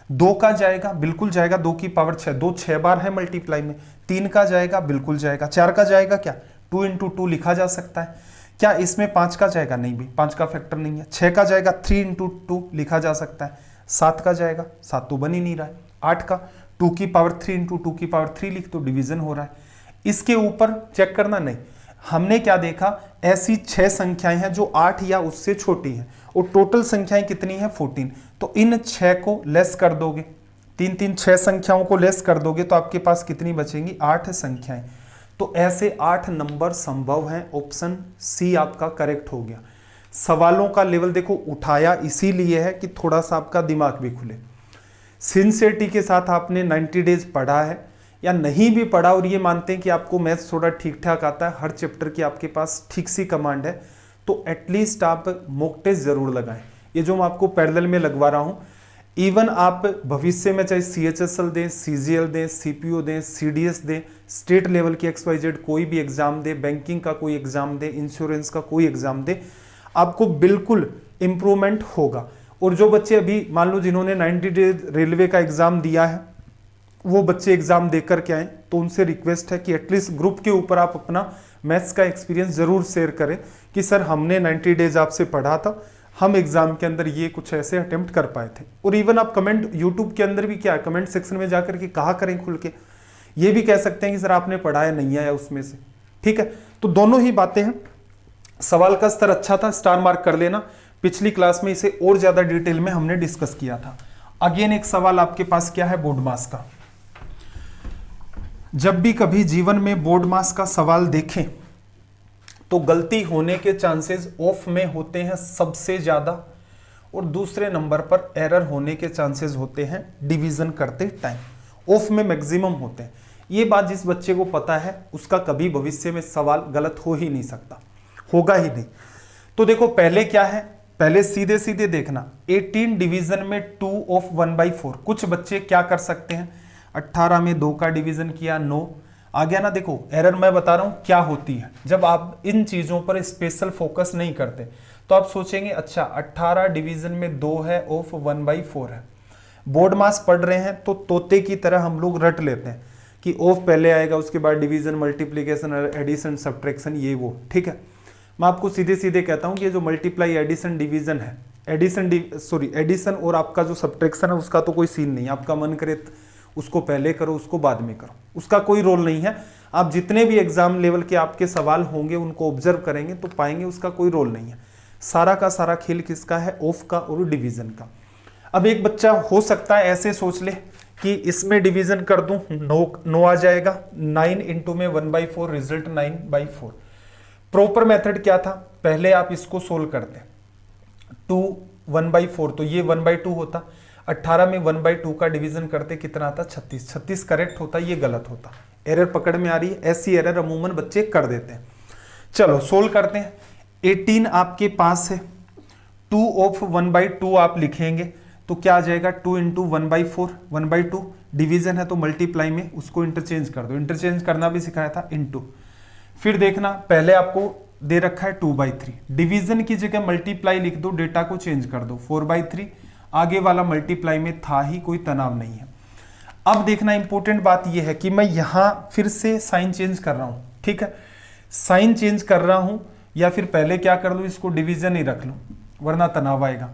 [SPEAKER 1] 2 का जाएगा, बिल्कुल जाएगा, 2 की पावर 6, 2 6 बार है मल्टीप्लाई में, 3 का जाएगा, बिल्कुल जाएगा, 4 का जाएगा, क्या 2 इंटू 2 लिखा जा सकता है, क्या इसमें 5 का जाएगा? नहीं भी, 5 का फैक्टर नहीं है। 6 का जाएगा, 3 इंटू 2 लिखा जा सकता है। 7 का जाएगा, 7 तो बन ही नहीं रहा है। 8 का 2 की पावर 3 इंटू 2 की पावर 3 लिख तो डिवीजन हो रहा है। इसके ऊपर चेक करना नहीं, हमने क्या देखा? ऐसी 6 संख्याएं हैं जो 8 या उससे छोटी हैं, और टोटल संख्याएं कितनी है? 14। तो इन 6 को लेस कर दोगे, 3 6 संख्याओं को लेस कर दोगे तो आपके पास कितनी बचेंगी? 8 संख्याएं। तो ऐसे 8 नंबर संभव हैं। ऑप्शन सी आपका करेक्ट हो गया। सवालों का लेवल देखो उठाया इसीलिए है कि थोड़ा सा आपका दिमाग भी खुले। सिंसियरिटी के साथ आपने 90 डेज पढ़ा है या नहीं भी पढ़ा और ये मानते हैं कि आपको मैथ्स थोड़ा ठीक ठाक आता है, हर चैप्टर की आपके पास ठीक सी कमांड है, तो एटलीस्ट आप मॉक टेस्ट जरूर लगाएं। ये जो मैं आपको पैरेलल में लगवा रहा हूँ, इवन आप भविष्य में चाहे CHSL दें, CGL दें, CPO दें, CDS दें, स्टेट लेवल की XYZ कोई भी एग्जाम दे, बैंकिंग का कोई एग्जाम दे, इंश्योरेंस का कोई एग्जाम दे, आपको बिल्कुल इंप्रूवमेंट होगा। और जो बच्चे अभी मान लो जिन्होंने 90 डेज रेलवे का एग्जाम दिया है, वो बच्चे एग्जाम देकर के आए, तो उनसे रिक्वेस्ट है कि एटलीस्ट ग्रुप के ऊपर आप अपना मैथ्स का एक्सपीरियंस जरूर शेयर करें कि सर हमने 90 डेज आपसे पढ़ा था, हम एग्जाम के अंदर ये कुछ ऐसे अटेम्प्ट कर पाए थे। और इवन आप कमेंट यूट्यूब के अंदर भी क्या है, कमेंट सेक्शन में जाकर के कहा करें खुल के, ये भी कह सकते हैं कि सर आपने पढ़ाया नहीं आया उसमें से, ठीक है। तो दोनों ही बातें हैं। सवाल का स्तर अच्छा था, स्टार मार्क कर लेना। पिछली क्लास में इसे और ज्यादा डिटेल में हमने डिस्कस किया था। अगेन एक सवाल आपके पास क्या है, बोर्ड मास का। जब भी कभी जीवन में बोर्ड मास का सवाल देखें तो गलती होने के चांसेस ऑफ में होते हैं सबसे ज्यादा, और दूसरे नंबर पर एरर होने के चांसेस होते हैं डिवीजन करते टाइम, ऑफ में मैक्सिमम होते हैं। ये बात जिस बच्चे को पता है उसका कभी भविष्य में सवाल गलत हो ही नहीं सकता, होगा ही नहीं। तो देखो पहले क्या है, पहले सीधे सीधे देखना, 18 डिवीजन में 2 ऑफ 1/4। कुछ बच्चे क्या कर सकते हैं, 18 में 2 का डिवीजन किया, 9 आ गया ना। देखो एरर मैं बता रहा हूं क्या होती है, जब आप इन चीजों पर स्पेशल फोकस नहीं करते तो आप सोचेंगे अच्छा 18 डिवीजन में 2 है, ऑफ 1/4 है। बोर्ड मास पढ़ रहे हैं तो तोते की तरह हम लोग रट लेते हैं कि ऑफ पहले आएगा, उसके बाद डिवीजन, मल्टीप्लीकेशन, एडिशन, सब्ट्रैक्शन, ये वो, ठीक है। मैं आपको सीधे सीधे कहता हूं कि ये जो मल्टीप्लाई, एडिशन, डिवीजन है, एडिशन और आपका जो सब्ट्रैक्शन है उसका तो कोई सीन नहीं, आपका मन करे उसको पहले करो उसको बाद में करो, उसका कोई रोल नहीं है। आप जितने भी एग्जाम लेवल के आपके सवाल होंगे उनको ऑब्जर्व करेंगे तो पाएंगे उसका कोई रोल नहीं है। सारा का सारा खेल किसका है, ऑफ का और डिवीजन का। अब एक बच्चा हो सकता है ऐसे सोच ले कि इसमें डिवीजन कर दूं, 9 आ जाएगा, 9 इंटू में 1/4, रिजल्ट 9/4। प्रॉपर मेथड क्या था, पहले आप इसको सोल्व करते, 2 1/4 तो ये 1/2 होता, 18 में 1/2 का डिवीजन करते कितना आता, 36। 36 करेक्ट होता, ये गलत होता। एरर पकड़ में आ रही है, ऐसी एरर अमूमन बच्चे कर देते हैं। चलो सोल्व करते हैं। 18 आपके पास है, 2 ऑफ 1/2 आप लिखेंगे तो क्या आ जाएगा, 2 इंटू 1/4, 1/2 डिवीजन है तो मल्टीप्लाई में उसको इंटरचेंज कर दो, इंटरचेंज करना भी सिखाया था, इंटू। फिर देखना पहले आपको दे रखा है 2/3, डिवीजन की जगह मल्टीप्लाई लिख दो, डेटा को चेंज कर दो, 4/3, आगे वाला मल्टीप्लाई में था ही, कोई तनाव नहीं है। अब देखना इंपॉर्टेंट बात यह है कि मैं यहां फिर से साइन चेंज कर रहा हूं, ठीक है, साइन चेंज कर रहा हूं, या फिर पहले क्या कर लूं, इसको डिवीजन ही रख लूं वरना तनाव आएगा।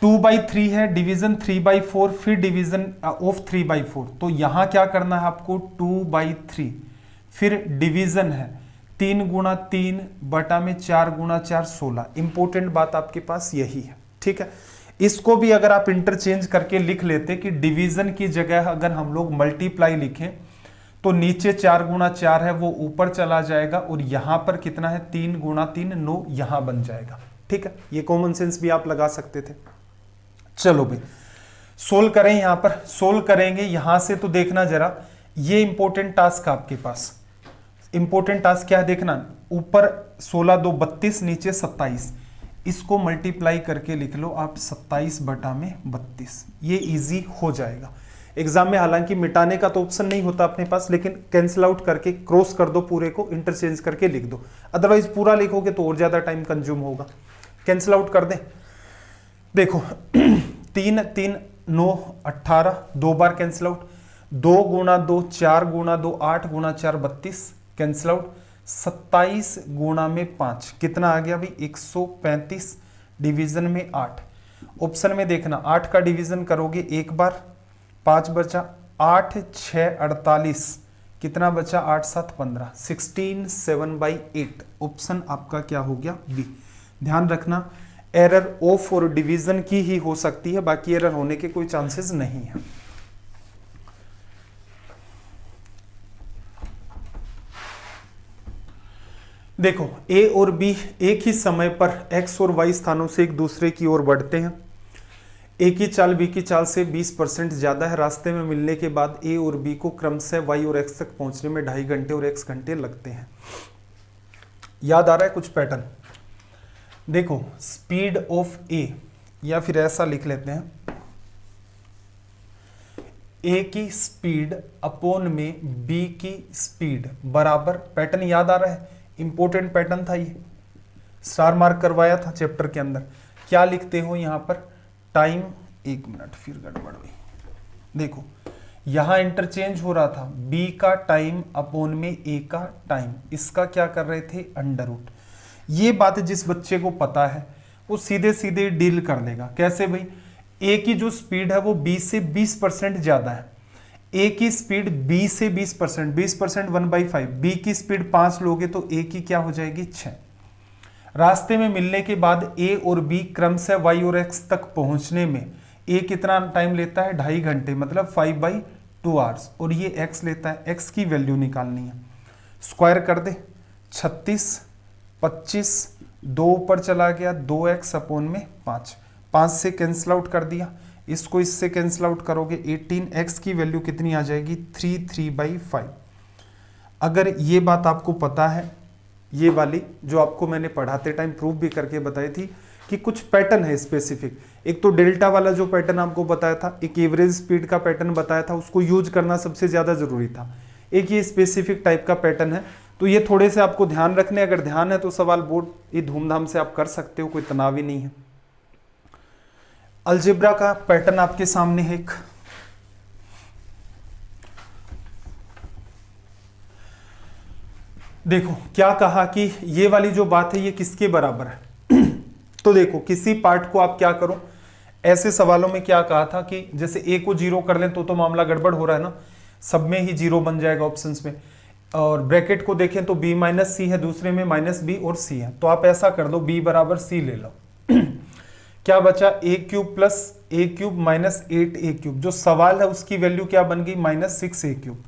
[SPEAKER 1] 2/3 है, डिवीजन 3/4, फिर डिवीजन ऑफ 3/4, तो यहां क्या करना है आपको, 2/3, फिर डिवीजन है 3 गुणा 3 बटा में 4 गुणा 4, 16। इंपॉर्टेंट बात आपके पास यही है, ठीक है। इसको भी अगर आप इंटरचेंज करके लिख लेते कि डिवीजन की जगह अगर हम लोग मल्टीप्लाई लिखें तो नीचे 4 गुणा 4 है वो ऊपर चला जाएगा, और यहां पर कितना है, 3 गुणा 3, 9 यहां बन जाएगा, ठीक है। ये कॉमन सेंस भी आप लगा सकते थे। चलो भाई सोल्व करें, यहां पर सोल्व करेंगे यहां से, तो देखना जरा ये इंपॉर्टेंट टास्क आपके पास, इंपॉर्टेंट टास्क क्या है देखना, ऊपर 16 2 32, नीचे 27, इसको मल्टीप्लाई करके लिख लो आप 27/32, ये इजी हो जाएगा। एग्जाम में हालांकि मिटाने का तो ऑप्शन नहीं होता अपने पास, लेकिन कैंसिल आउट करके क्रॉस कर दो, पूरे को इंटरचेंज करके लिख दो, अदरवाइज पूरा लिखोगे तो और ज्यादा टाइम कंज्यूम होगा। कैंसिल आउट कर दें, देखो 3 3 9 18, 2 बार कैंसिल आउट, 2 गुणा 2 4 गुणा 2 8 गुणा 4 32, कैंसिल आउट, 27 गुणा में 5 कितना आ गया भाई, 135, डिवीजन में 8। ऑप्शन में देखना 8 का डिवीजन करोगे एक बार, 5 बचा, 8 6 48, कितना बचा, 8 7 15, 16 7/8। ऑप्शन आपका क्या हो गया, बी। ध्यान रखना एरर ऑफ और डिवीजन की ही हो सकती है, बाकी एरर होने के कोई चांसेस नहीं है। देखो ए और बी एक ही समय पर एक्स और वाई स्थानों से एक दूसरे की ओर बढ़ते हैं। ए की चाल बी की चाल से 20% ज्यादा है। रास्ते में मिलने के बाद ए और बी को क्रमशः वाई और एक्स तक पहुंचने में 2.5 घंटे और x घंटे लगते हैं। याद आ रहा है कुछ पैटर्न, देखो स्पीड ऑफ ए, या फिर ऐसा लिख लेते हैं, ए की स्पीड अपॉन में बी की स्पीड बराबर, पैटर्न याद आ रहा है, इंपॉर्टेंट पैटर्न था ये, स्टार मार्क करवाया था चैप्टर के अंदर। क्या लिखते हो यहां पर, टाइम, एक मिनट फिर गड़बड़ हुई, देखो यहां इंटरचेंज हो रहा था, बी का टाइम अपॉन में ए का टाइम, इसका क्या कर रहे थे, अंडर रूट। ये बात जिस बच्चे को पता है वो सीधे सीधे डील कर लेगा। कैसे भाई, ए की जो स्पीड है वो बी से 20% ज्यादा है, ए की स्पीड बी से 20%, 20% 1/5, बी की स्पीड 5 लोगे तो ए की क्या हो जाएगी 6। रास्ते में मिलने के बाद ए और बी क्रमशः वाई और एक्स तक पहुंचने में ए कितना टाइम लेता है, 2.5 घंटे, मतलब 5/2 आवर्स, और ये एक्स लेता है। एक्स की वैल्यू निकालनी है, स्क्वायर कर दे, 36, 25, 2 ऊपर चला गया, 2x अपॉन में 5, 5 से कैंसिल आउट कर दिया, इसको इससे कैंसिल आउट करोगे, 18x की वैल्यू कितनी आ जाएगी, 3/5। अगर ये बात आपको पता है, ये वाली जो आपको मैंने पढ़ाते टाइम प्रूव भी करके बताई थी कि कुछ पैटर्न है स्पेसिफिक, एक तो डेल्टा वाला जो पैटर्न आपको बताया था, एक एवरेज स्पीड का पैटर्न बताया था, उसको यूज करना सबसे ज़्यादा जरूरी था, एक ये स्पेसिफिक टाइप का पैटर्न है, तो ये थोड़े से आपको ध्यान रखने, अगर ध्यान है तो सवाल बोर्ड ये धूमधाम से आप कर सकते हो, कोई तनाव ही नहीं है। अलजेब्रा का पैटर्न आपके सामने है एक, देखो क्या कहा कि ये वाली जो बात है ये किसके बराबर है तो देखो किसी पार्ट को आप क्या करो, ऐसे सवालों में क्या कहा था कि जैसे ए को 0 कर लें तो मामला गड़बड़ हो रहा है ना, सब में ही 0 बन जाएगा ऑप्शंस में, और ब्रैकेट को देखें तो b माइनस सी है, दूसरे में माइनस बी और सी है, तो आप ऐसा कर दो b बराबर सी ले लो क्या बचा, a cube plus a cube minus 8a cube, जो सवाल है उसकी वैल्यू क्या बन गई, -6a क्यूब।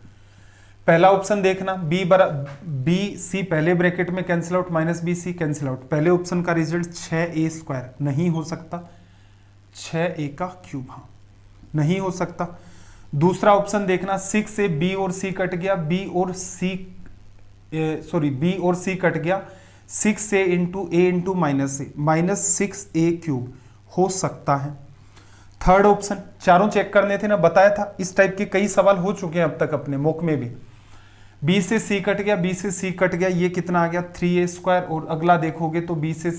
[SPEAKER 1] पहला ऑप्शन देखना, बी सी पहले ब्रैकेट में cancel out, minus B C cancel out, पहले ऑप्शन का रिजल्ट 6a² नहीं हो सकता, 6a का क्यूब, हाँ नहीं हो सकता। दूसरा ऑप्शन देखना, 6 से b और c कट गया, b और c कट गया, 6 से into a into minus A, -6a cube हो सकता है। थर्ड ऑप्शन, चारों चेक करने थे ना, बताया था इस टाइप के कई सवाल हो चुके हैं अब तक अपने मॉक में भी, b से c कट गया, b से c कट गया, ये कितना आ गया 3a², और अगला देखोगे तो b से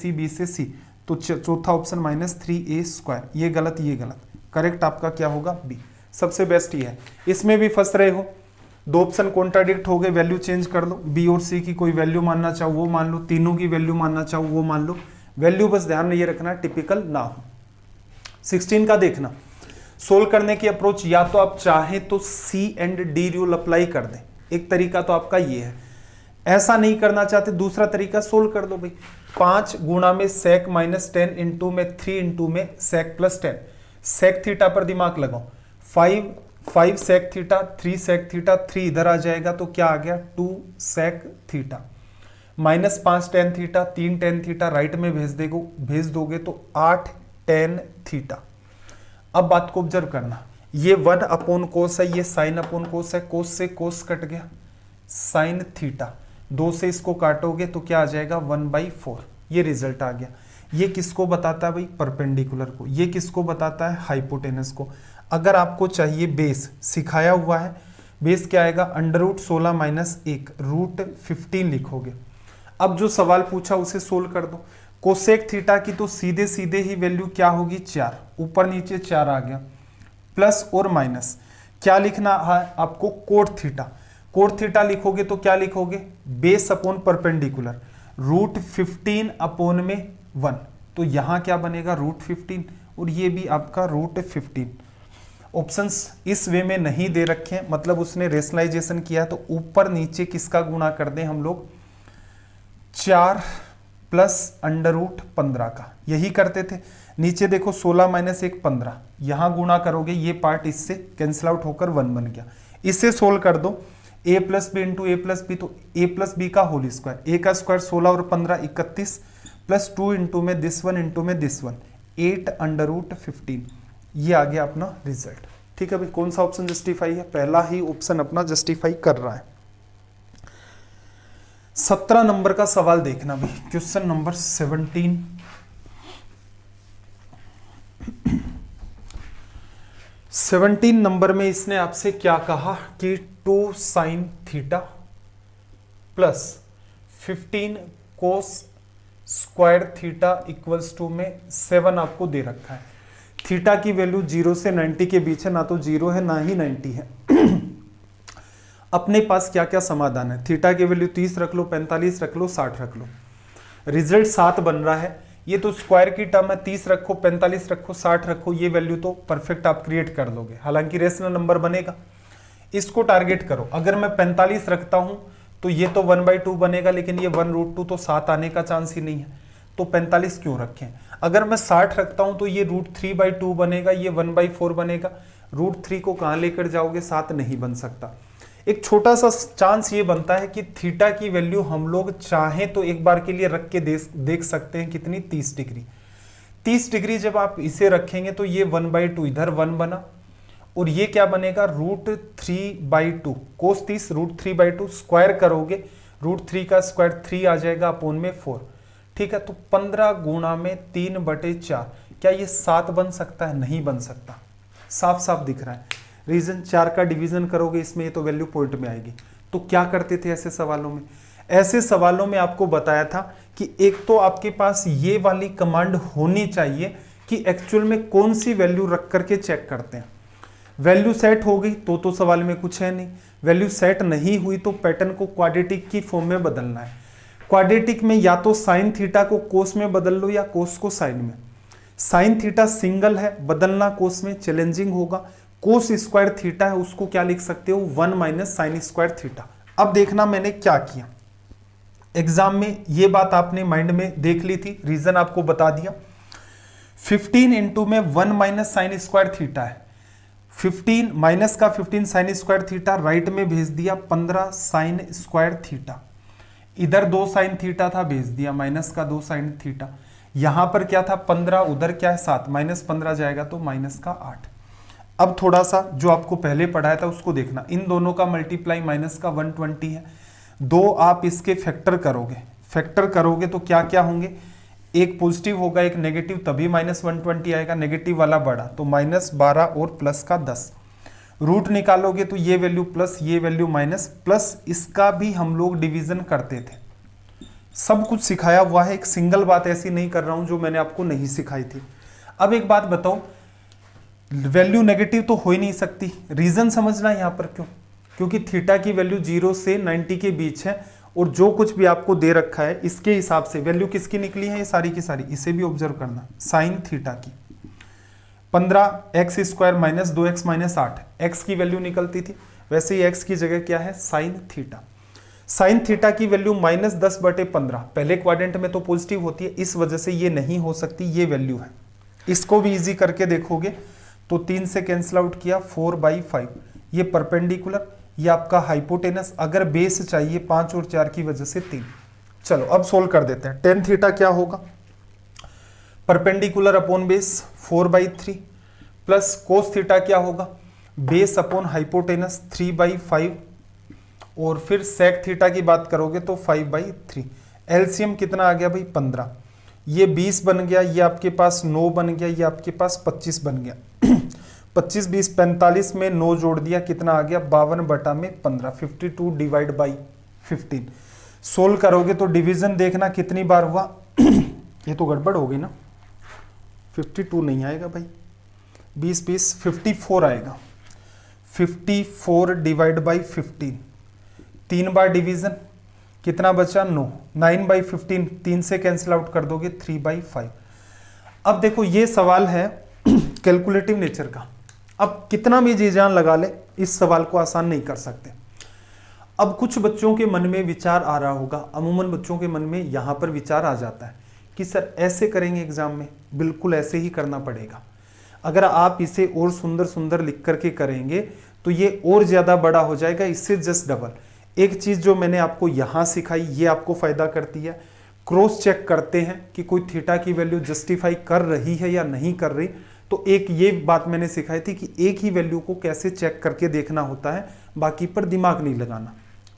[SPEAKER 1] c, तो चौथा ऑप्शन -3a², ये गलत, ये गलत, करेक्ट आपका क्या होगा b, सबसे बेस्ट ये है। इसमें भी फंस रहे हो, दो ऑप्शन कॉन्ट्राडिक्ट हो गए, वैल्यू चेंज कर लो, बी और सी की कोई वैल्यू मानना चाहो वो मान लो, तीनों की वैल्यू मानना चाहो वो मान लो, वैल्यू बस ध्यान में ये रखना टिपिकल ना हो। 16 का देखना, सोल्व करने की अप्रोच, या तो आप चाहें तो सी एंड डी रूल अप्लाई कर दें, एक तरीका तो आपका ये है, ऐसा नहीं करना चाहते दूसरा तरीका सोल्व कर दो भाई, 5 गुणा में sec -10 इंटू में 3 इंटू में sec +10, sec थीटा पर दिमाग लगाओ, 5 sec थीटा, 3 sec थीटा, 3 इधर आ जाएगा तो क्या आ गया 2 sec theta, -5 tan theta, 3 tan theta right में भेज दोगे तो 8 tan थीटा। अब बात को ऑब्जर्व करना, ये 1 अपॉन कोस है, ये साइन अपॉन कोस है, कोस से कोस कट गया, साइन थीटा, 2 से इसको काटोगे तो क्या आ जाएगा 1/4, ये रिजल्ट आ गया। ये किसको बताता है भाई, परपेंडिकुलर को, ये किसको बताता है, हाइपोटेनस को। अगर आपको चाहिए बेस, सिखाया हुआ है, बेस क्या आएगा, √16 - 1 √15 लिखोगे। अब जो सवाल पूछा उसे सोल्व कर दो, कोसेक थीटा की तो सीधे सीधे ही वैल्यू क्या होगी 4, ऊपर नीचे 4 आ गया, प्लस और माइनस क्या लिखना है आपको, कोट थीटा, कोट थीटा लिखोगे तो क्या लिखोगे, बेस अपॉन परपेंडिकुलर, √15 अपॉन में 1, तो यहां क्या बनेगा √15, और ये भी आपका √15। ऑप्शंस इस वे में नहीं दे रखे हैं, मतलब उसने रेशनलाइजेशन किया, तो ऊपर नीचे किसका गुणा कर दें हम लोग, 4 प्लस √15 का, यही करते थे। नीचे देखो 16 - 1 15, यहां गुणा करोगे, ये पार्ट इससे कैंसिल आउट होकर 1 बन गया। इसे सोल्व कर दो, a plus b into a plus b, तो a प्लस बी का होल स्क्वायर, a का स्क्वायर 16 और 15 31, प्लस 2 इंटू में दिस 1 इंटू में दिस 1, 8 √15, ये आ गया अपना रिजल्ट। ठीक है भाई, कौन सा ऑप्शन जस्टिफाई है, पहला ही ऑप्शन अपना जस्टिफाई कर रहा है। 17 नंबर का सवाल देखना भाई, क्वेश्चन नंबर 17। 17 नंबर में इसने आपसे क्या कहा कि 2 sin theta plus 15 cos square theta equals to में 7 आपको दे रखा है। थीटा की वैल्यू 0 से 90 के बीच है, ना तो 0 है ना ही 90 है। अपने पास क्या क्या समाधान है, थीटा की वैल्यू 30 रख लो, 45 रख लो, 60 रख लो, रिजल्ट 7 बन रहा है। ये तो स्क्वायर की टर्म है, 30 रखो, 45 रखो, 60 रखो, ये वैल्यू तो परफेक्ट आप क्रिएट कर लोगे, हालांकि रेशनल नंबर बनेगा। इसको टारगेट करो, अगर मैं 45 रखता हूं तो ये तो 1/2 बनेगा, लेकिन ये 1√2 तो 7 आने का चांस ही नहीं है। तो 45 क्यों रखें। अगर मैं 60 रखता हूं तो ये √3/2 बनेगा, ये 1/4 बनेगा। √3 को कहां लेकर जाओगे, 7 नहीं बन सकता। एक छोटा सा चांस ये बनता है कि थीटा की वैल्यू हम लोग चाहें तो एक बार के लिए रख के देख सकते हैं, कितनी, 30 डिग्री। 30 डिग्री जब आप इसे रखेंगे तो ये 1/2, इधर 1 बना, और ये क्या बनेगा, √3/2, cos 30 √3/2, स्क्वायर करोगे √3 का स्क्वायर 3 आ जाएगा, अपोन में 4। ठीक है, तो 15 गुणा में 3/4, क्या ये 7 बन सकता है, नहीं बन सकता, साफ साफ दिख रहा है। रीजन 4 का डिवीजन करोगे इसमें, ये तो वैल्यू पॉइंट में आएगी। तो क्या करते थे ऐसे सवालों में, ऐसे सवालों में आपको बताया था कि एक तो आपके पास ये वाली कमांड होनी चाहिए कि एक्चुअल में कौन सी वैल्यू रख करके चेक करते हैं। वैल्यू सेट हो गई तो सवाल में कुछ है नहीं, वैल्यू सेट नहीं हुई तो पैटर्न को क्वाड्रेटिक की फॉर्म में बदलना है। क्वाड्रेटिक में या तो साइन थीटा को कोस में बदल लो या कोस को साइन में। साइन थीटा सिंगल है, बदलना कोस में चैलेंजिंग होगा। कोस स्क्वायर थीटा है, उसको क्या लिख सकते हो, 1 - साइन स्क्वायर थीटा। अब देखना मैंने क्या किया एग्जाम में, ये बात आपने माइंड में देख ली थी, रीजन आपको बता दिया। 15 इंटू में 1 - साइन स्क्वायर थीटा है, 15 माइनस का 15 साइन स्क्वायर थीटा, राइट में भेज दिया 15 साइन स्क्वायर थीटा। इधर 2 साइन थीटा था, भेज दिया माइनस का 2 साइन थीटा। यहां पर क्या था 15, उधर क्या है 7, -15 जाएगा तो माइनस का 8। अब थोड़ा सा जो आपको पहले पढ़ाया था उसको देखना, इन दोनों का मल्टीप्लाई माइनस का 120 है, 2 आप इसके फैक्टर करोगे तो क्या क्या होंगे, एक पॉजिटिव होगा एक नेगेटिव, तभी -120 आएगा, नेगेटिव वाला बड़ा तो -12 और प्लस का 10। रूट निकालोगे तो ये वैल्यू प्लस, ये वैल्यू माइनस, प्लस इसका भी हम लोग डिवीजन करते थे। सब कुछ सिखाया हुआ है, एक सिंगल बात ऐसी नहीं कर रहा हूं जो मैंने आपको नहीं सिखाई थी। अब एक बात बताओ, वैल्यू नेगेटिव तो हो ही नहीं सकती, रीजन समझना यहां पर क्यों, क्योंकि थीटा की वैल्यू 0 से 90 के बीच है, और जो कुछ भी आपको दे रखा है इसके हिसाब से वैल्यू किसकी निकली है, ये सारी की सारी, इसे भी ऑब्जर्व करना, साइन थीटा की 15x² - 2x - 8, x की वैल्यू निकलती थी, वैसे ही x की जगह क्या है, साइन थीटा। साइन थीटा की वैल्यू -10/15, पहले क्वाड्रेंट में तो पॉजिटिव होती है, इस वजह से ये नहीं हो सकती, ये वैल्यू है। इसको भी इजी करके देखोगे तो 3 से कैंसिल आउट किया, 4/5, ये परपेंडिकुलर, ये आपका हाइपोटेनस, अगर बेस चाहिए 5 और 4 की वजह से 3। चलो अब सोल्व कर देते हैं। टेन थीटा क्या होगा, perpendicular upon base 4/3, plus cos theta क्या होगा, बेस अपॉन हाइपोटेनस 3/5, और फिर सेक थीटा की बात करोगे तो 5/3। एलसीएम कितना आ गया भाई, 15, ये 20 बन गया, ये आपके पास 9 बन गया, ये आपके पास 25 बन गया। 25, 20, 45 में 9 जोड़ दिया, कितना आ गया, 52/15, 52 डिवाइड बाई 15। सोल्व करोगे तो डिवीजन देखना कितनी बार हुआ, ये तो गड़बड़ हो गई ना, 52 नहीं आएगा भाई, 20 20 54 आएगा, 54 डिवाइड बाई 15, 3 बार डिवीजन, कितना बचा 9, 9/15, 3 से कैंसिल आउट कर दोगे 3/5। अब देखो ये सवाल है कैलकुलेटिव नेचर का, अब कितना भी जी जान लगा ले इस सवाल को आसान नहीं कर सकते। अब कुछ बच्चों के मन में विचार आ रहा होगा, अमूमन बच्चों के मन में यहाँ पर विचार आ जाता है कि सर ऐसे करेंगे एग्जाम में, बिल्कुल ऐसे ही करना पड़ेगा। अगर आप इसे और सुंदर सुंदर लिख करके करेंगे तो ये और ज़्यादा बड़ा हो जाएगा, इससे जस्ट डबल। एक चीज़ जो मैंने आपको यहाँ सिखाई ये आपको फ़ायदा करती है, क्रॉस चेक करते हैं कि कोई थीटा की वैल्यू जस्टिफाई कर रही है या नहीं कर रही। तो एक ये बात मैंने सिखाई थी कि एक ही वैल्यू को कैसे चेक करके देखना होता है, बाकी पर दिमाग नहीं लगाना,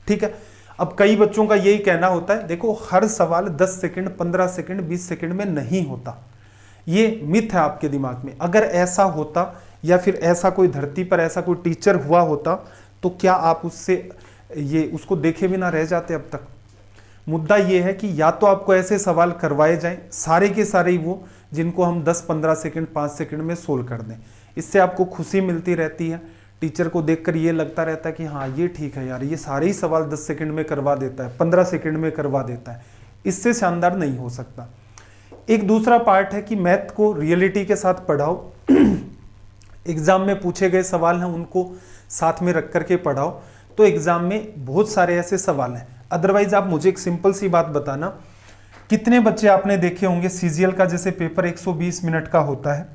[SPEAKER 1] ठीक है। अब कई बच्चों का यही कहना होता है, देखो हर सवाल 10 सेकंड, 15 सेकंड, 20 सेकंड में नहीं होता, ये मिथ है आपके दिमाग में। अगर ऐसा होता या फिर ऐसा कोई धरती पर ऐसा कोई टीचर हुआ होता तो क्या आप उसको देखे बिना रह जाते अब तक। मुद्दा ये है कि या तो आपको ऐसे सवाल करवाए जाएं, सारे के सारे ही वो जिनको हम 10-15 सेकंड 5 सेकंड में सोल्व कर दें, इससे आपको खुशी मिलती रहती है। टीचर को देखकर ये लगता रहता है कि हाँ ये ठीक है यार, ये सारे ही सवाल 10 सेकंड में करवा देता है, 15 सेकंड में करवा देता है, इससे शानदार नहीं हो सकता। एक दूसरा पार्ट है कि मैथ को रियलिटी के साथ पढ़ाओ, एग्जाम में पूछे गए सवाल हैं उनको साथ में रख करके पढ़ाओ, तो एग्जाम में बहुत सारे ऐसे सवाल हैं। अदरवाइज आप मुझे एक सिंपल सी बात बताना, कितने बच्चे आपने देखे होंगे सीजीएल का जैसे पेपर 120 मिनट का होता है,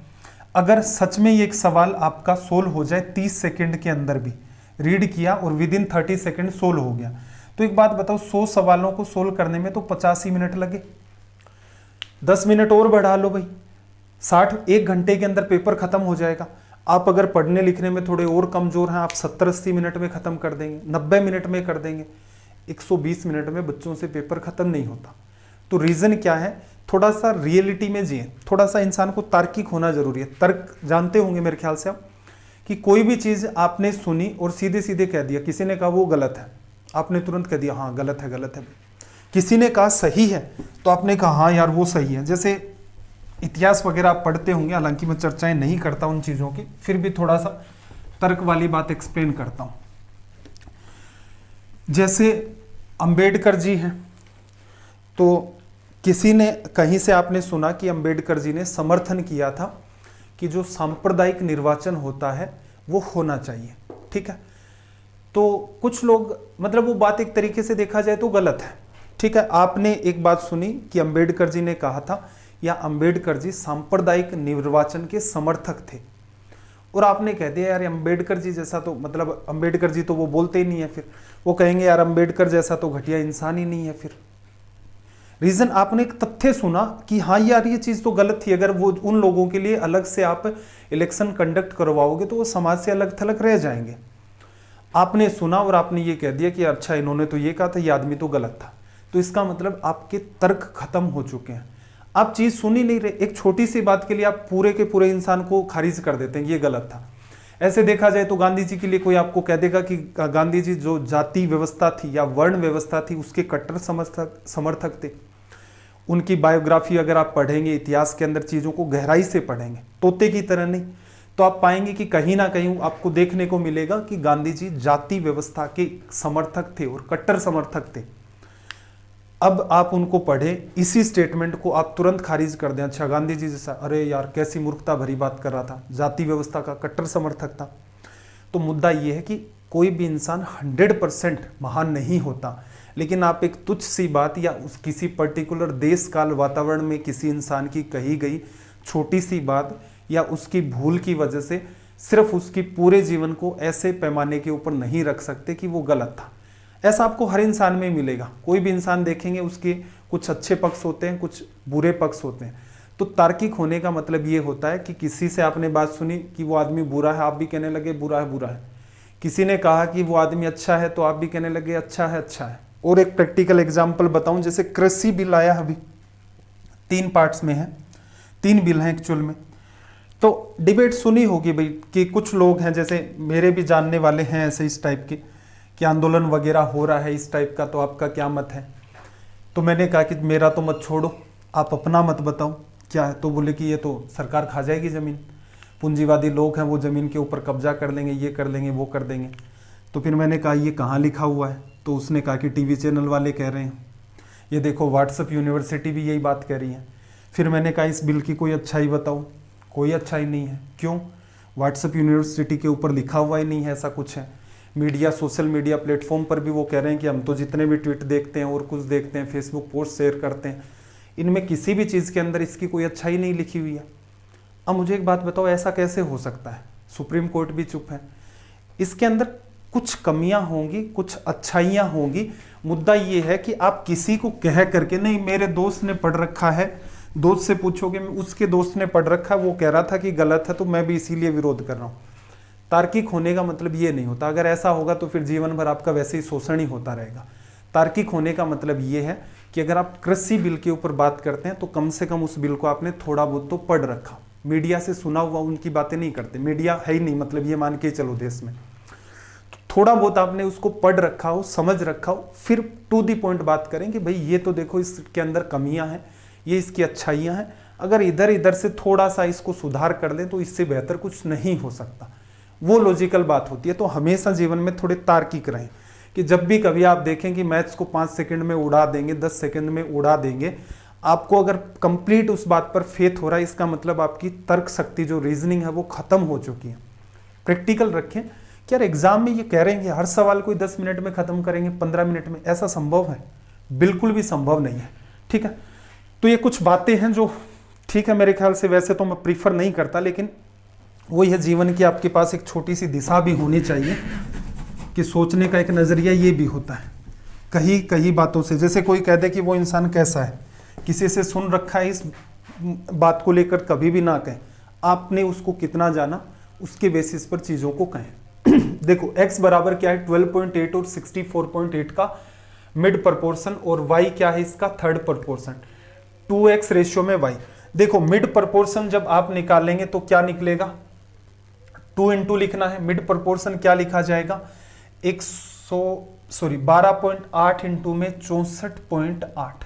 [SPEAKER 1] अगर सच में ये एक सवाल आपका सोल्व हो जाए 30 सेकंड के अंदर भी, रीड किया और विद इन 30 सेकंड सोल्व हो गया, तो एक बात बताओ 100 सवालों को सोल्व करने में तो 85 मिनट लगे। 10 मिनट और बढ़ा लो भाई, 1 घंटे के अंदर पेपर खत्म हो जाएगा। आप अगर पढ़ने लिखने में थोड़े और कमजोर हैं, आप 70-80 मिनट में खत्म कर देंगे, 90 मिनट में कर देंगे। 120 मिनट में बच्चों से पेपर खत्म नहीं होता। तो रीजन क्या है, थोड़ा सा रियलिटी में जिए, थोड़ा सा इंसान को तार्किक होना जरूरी है। तर्क जानते होंगे मेरे ख्याल से आप, कि कोई भी चीज आपने सुनी और सीधे सीधे कह दिया, किसी ने कहा वो गलत है, आपने तुरंत कह दिया हाँ गलत है गलत है। किसी ने कहा सही है तो आपने कहा हाँ यार वो सही है। जैसे इतिहास वगैरह आप पढ़ते होंगे, हालांकि मैं चर्चाएं नहीं करता उन चीज़ों की, फिर भी थोड़ा सा तर्क वाली बात एक्सप्लेन करता हूं। जैसे अंबेडकर जी हैं, तो किसी ने कहीं से आपने सुना कि अंबेडकर जी ने समर्थन किया था कि जो सांप्रदायिक निर्वाचन होता है वो होना चाहिए, ठीक है। तो कुछ लोग, मतलब वो बात एक तरीके से देखा जाए तो गलत है, ठीक है। आपने एक बात सुनी कि अंबेडकर जी ने कहा था, या अंबेडकर जी सांप्रदायिक निर्वाचन के समर्थक थे, और आपने कह दिया यार अंबेडकर जी जैसा तो, मतलब अंबेडकर जी तो वो बोलते ही नहीं है, फिर वो कहेंगे यार अंबेडकर जैसा तो घटिया इंसान ही नहीं है। फिर रीजन, आपने एक तथ्य सुना कि हाँ यार ये चीज तो गलत थी, अगर वो उन लोगों के लिए अलग से आप इलेक्शन कंडक्ट करवाओगे तो वो समाज से अलग थलग रह जाएंगे। आपने सुना और आपने ये कह दिया कि अच्छा इन्होंने तो ये कहा था, ये आदमी तो गलत था, तो इसका मतलब आपके तर्क खत्म हो चुके हैं, आप चीज सुन ही नहीं रहे। एक छोटी सी बात के लिए आप पूरे के पूरे इंसान को खारिज कर देते हैं, ये गलत था। ऐसे देखा जाए तो गांधी जी के लिए कोई आपको कह देगा कि गांधी जी जो जाति व्यवस्था थी या वर्ण व्यवस्था थी उसके कट्टर समर्थक थे। उनकी बायोग्राफी अगर आप पढ़ेंगे, इतिहास के अंदर चीजों को गहराई से पढ़ेंगे, तोते की तरह नहीं, तो आप पाएंगे कि कहीं ना कहीं आपको देखने को मिलेगा कि गांधी जी जाति व्यवस्था के समर्थक थे और कट्टर समर्थक थे। अब आप उनको पढ़े, इसी स्टेटमेंट को आप तुरंत खारिज कर दें, अच्छा गांधी जी जैसा, अरे यार कैसी मूर्खता भरी बात कर रहा था, जाति व्यवस्था का कट्टर समर्थक था। तो मुद्दा ये है कि कोई भी इंसान 100% महान नहीं होता, लेकिन आप एक तुच्छ सी बात या उस किसी पर्टिकुलर देश काल वातावरण में किसी इंसान की कही गई छोटी सी बात या उसकी भूल की वजह से सिर्फ उसकी पूरे जीवन को ऐसे पैमाने के ऊपर नहीं रख सकते कि वो गलत था। ऐसा आपको हर इंसान में मिलेगा। कोई भी इंसान देखेंगे उसके कुछ अच्छे पक्ष होते हैं, कुछ बुरे पक्ष होते हैं। तो तार्किक होने का मतलब ये होता है कि किसी से आपने बात सुनी कि वो आदमी बुरा है, आप भी कहने लगे बुरा है बुरा है। किसी ने कहा कि वो आदमी अच्छा है तो आप भी कहने लगे अच्छा है अच्छा है। और एक प्रैक्टिकल एग्जाम्पल बताऊं, जैसे कृषि बिल आया अभी, 3 पार्ट्स में है, 3 बिल हैं एक्चुअल में। तो डिबेट सुनी होगी भाई कि कुछ लोग हैं, जैसे मेरे भी जानने वाले हैं ऐसे इस टाइप के, कि आंदोलन वगैरह हो रहा है इस टाइप का, तो आपका क्या मत है। तो मैंने कहा कि मेरा तो मत छोड़ो, आप अपना मत बताओ क्या है। तो बोले कि ये तो सरकार खा जाएगी ज़मीन, पूंजीवादी लोग हैं वो ज़मीन के ऊपर कब्जा कर लेंगे, ये कर लेंगे वो कर देंगे। तो फिर मैंने कहा ये कहाँ लिखा हुआ है। तो उसने कहा कि टीवी चैनल वाले कह रहे हैं, ये देखो व्हाट्सएप यूनिवर्सिटी भी यही बात कह रही है। फिर मैंने कहा इस बिल की कोई अच्छाई बताओ, कोई अच्छाई नहीं है। क्यों? व्हाट्सएप यूनिवर्सिटी के ऊपर लिखा हुआ ही नहीं है ऐसा कुछ है। मीडिया, सोशल मीडिया प्लेटफॉर्म पर भी वो कह रहे हैं कि हम तो जितने भी ट्वीट देखते हैं और कुछ देखते हैं, फेसबुक पोस्ट शेयर करते हैं, इनमें किसी भी चीज़ के अंदर इसकी कोई अच्छाई नहीं लिखी हुई है। अब मुझे एक बात बताओ, ऐसा कैसे हो सकता है? सुप्रीम कोर्ट भी चुप है। इसके अंदर कुछ कमियां होंगी, कुछ अच्छाइयां होंगी। मुद्दा ये है कि आप किसी को कह करके, नहीं मेरे दोस्त ने पढ़ रखा है, दोस्त से पूछोगे उसके दोस्त ने पढ़ रखा है, वो कह रहा था कि गलत है तो मैं भी इसीलिए विरोध कर रहा हूँ। तार्किक होने का मतलब ये नहीं होता। अगर ऐसा होगा तो फिर जीवन भर आपका वैसे ही शोषण ही होता रहेगा। तार्किक होने का मतलब ये है कि अगर आप कृषि बिल के ऊपर बात करते हैं तो कम से कम उस बिल को आपने थोड़ा बहुत तो पढ़ रखा। मीडिया से सुना हुआ उनकी बातें नहीं करते, मीडिया है ही नहीं, मतलब ये मान के चलो देश में। थोड़ा बहुत आपने उसको पढ़ रखा हो, समझ रखा हो, फिर टू दी पॉइंट बात करें कि भाई ये तो देखो इसके अंदर कमियां हैं, ये इसकी अच्छाइयां हैं। अगर इधर इधर से थोड़ा सा इसको सुधार कर लें तो इससे बेहतर कुछ नहीं हो सकता। वो लॉजिकल बात होती है। तो हमेशा जीवन में थोड़े तार्किक रहें कि जब भी कभी आप देखें कि मैथ्स को 5 सेकंड में उड़ा देंगे, 10 सेकंड में उड़ा देंगे, आपको अगर कंप्लीट उस बात पर फेथ हो रहा है, इसका मतलब आपकी तर्क शक्ति जो रीजनिंग है वो खत्म हो चुकी है। प्रैक्टिकल रखें कि यार एग्जाम में ये कह रहे हैं कि हर सवाल को 10 मिनट में खत्म करेंगे, 15 मिनट में, ऐसा संभव है? बिल्कुल भी संभव नहीं है। ठीक है, तो ये कुछ बातें हैं जो ठीक है, मेरे ख्याल से वैसे तो मैं प्रीफर नहीं करता, लेकिन वही है जीवन की, आपके पास एक छोटी सी दिशा भी होनी चाहिए कि सोचने का एक नज़रिया ये भी होता है। कहीं कहीं बातों से, जैसे कोई कह दे कि वो इंसान कैसा है, किसी से सुन रखा है, इस बात को लेकर कभी भी ना कहें, आपने उसको कितना जाना उसके बेसिस पर चीज़ों को कहें। देखो x बराबर क्या है 12.8 और 64.8 का मिड प्रपोर्शन, और y क्या है इसका थर्ड प्रपोर्शन, 2x रेशियो में y। देखो मिड प्रपोर्शन जब आप निकालेंगे तो क्या निकलेगा, 2 इंटू लिखना है, मिड प्रपोर्शन क्या लिखा जाएगा 12.8 इंटू में 64.8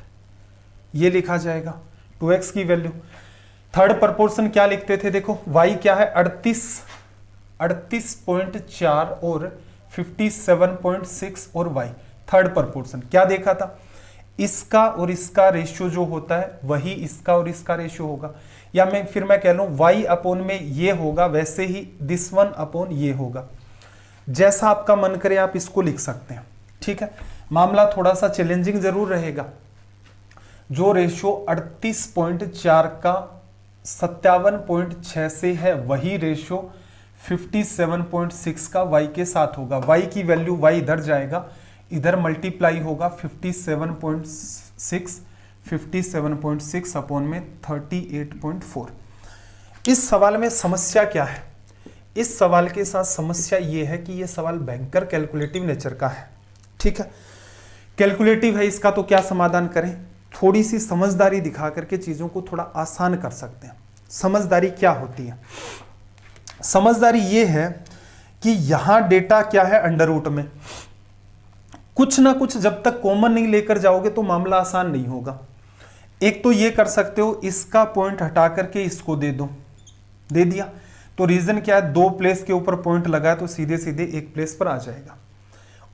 [SPEAKER 1] ये लिखा जाएगा 2x की वैल्यू। थर्ड प्रपोर्शन क्या लिखते थे, देखो y क्या है 38.4 और 57.6 और y थर्ड प्रपोर्शन क्या देखा था, इसका और इसका रेशियो जो होता है वही इसका और इसका रेशियो होगा, या मैं कह लूं y अपॉन में ये होगा, वैसे ही दिस वन अपॉन ये होगा। जैसा आपका मन करे आप इसको लिख सकते हैं, ठीक है। मामला थोड़ा सा चैलेंजिंग जरूर रहेगा। जो रेशियो 38.4 का 57.6 से है वही रेशियो 57.6 का y के साथ होगा। y की वैल्यू y इधर जाएगा, इधर मल्टीप्लाई होगा 57.6 अपॉन में 38.4। इस सवाल में समस्या क्या है, इस सवाल के साथ समस्या ये है कि ये सवाल भयंकर कैलकुलेटिव नेचर का है, ठीक है। कैलकुलेटिव है इसका, तो क्या समाधान करें, थोड़ी सी समझदारी दिखा करके चीजों को थोड़ा आसान कर सकते हैं। समझदारी क्या होती है, समझदारी ये है कि यहां डेटा क्या है अंडर रूट में, कुछ ना कुछ जब तक कॉमन नहीं लेकर जाओगे तो मामला आसान नहीं होगा। एक तो ये कर सकते हो, इसका पॉइंट हटा करके इसको दे दो, दे दिया तो रीजन क्या है, दो प्लेस के ऊपर पॉइंट लगाया तो सीधे सीधे एक प्लेस पर आ जाएगा।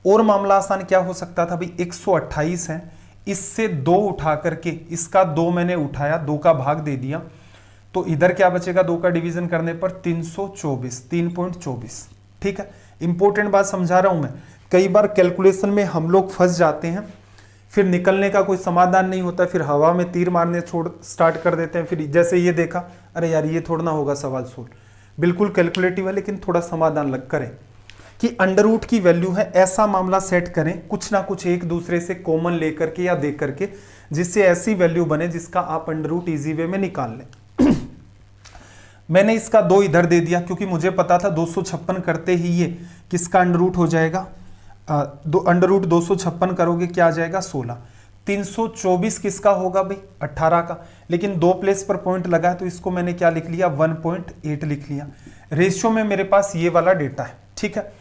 [SPEAKER 1] और मामला आसान क्या हो सकता था भाई, 128 है, इससे 2 उठा करके, इसका 2 मैंने उठाया, 2 का भाग दे दिया, तो इधर क्या बचेगा, 2 का डिवीजन करने पर 324, ठीक है। इंपॉर्टेंट बात समझा रहा हूं मैं, कई बार कैलकुलेशन में हम लोग फंस जाते हैं, फिर निकलने का कोई समाधान नहीं होता, फिर हवा में तीर मारने स्टार्ट कर देते हैं। फिर जैसे ये देखा, अरे यार ये थोड़ा ना होगा सवाल सोल्व, बिल्कुल कैलकुलेटिव है लेकिन थोड़ा समाधान लग करें कि अंडर रूट की वैल्यू है, ऐसा मामला सेट करें कुछ ना कुछ एक दूसरे से कॉमन लेकर के या दे करके, जिससे ऐसी वैल्यू बने जिसका आप अंडर रूट ईजी वे में निकाल लें। मैंने इसका 2 इधर दे दिया क्योंकि मुझे पता था 256 करते ही ये किसका अंडर रूट हो जाएगा, अंडर रूट 256 करोगे क्या आ जाएगा 16। 324 किसका होगा भाई 18 का, लेकिन 2 प्लेस पर पॉइंट लगा है तो इसको मैंने क्या लिख लिया 1.8 लिख लिया। रेशियो में मेरे पास ये वाला डेटा है, ठीक है।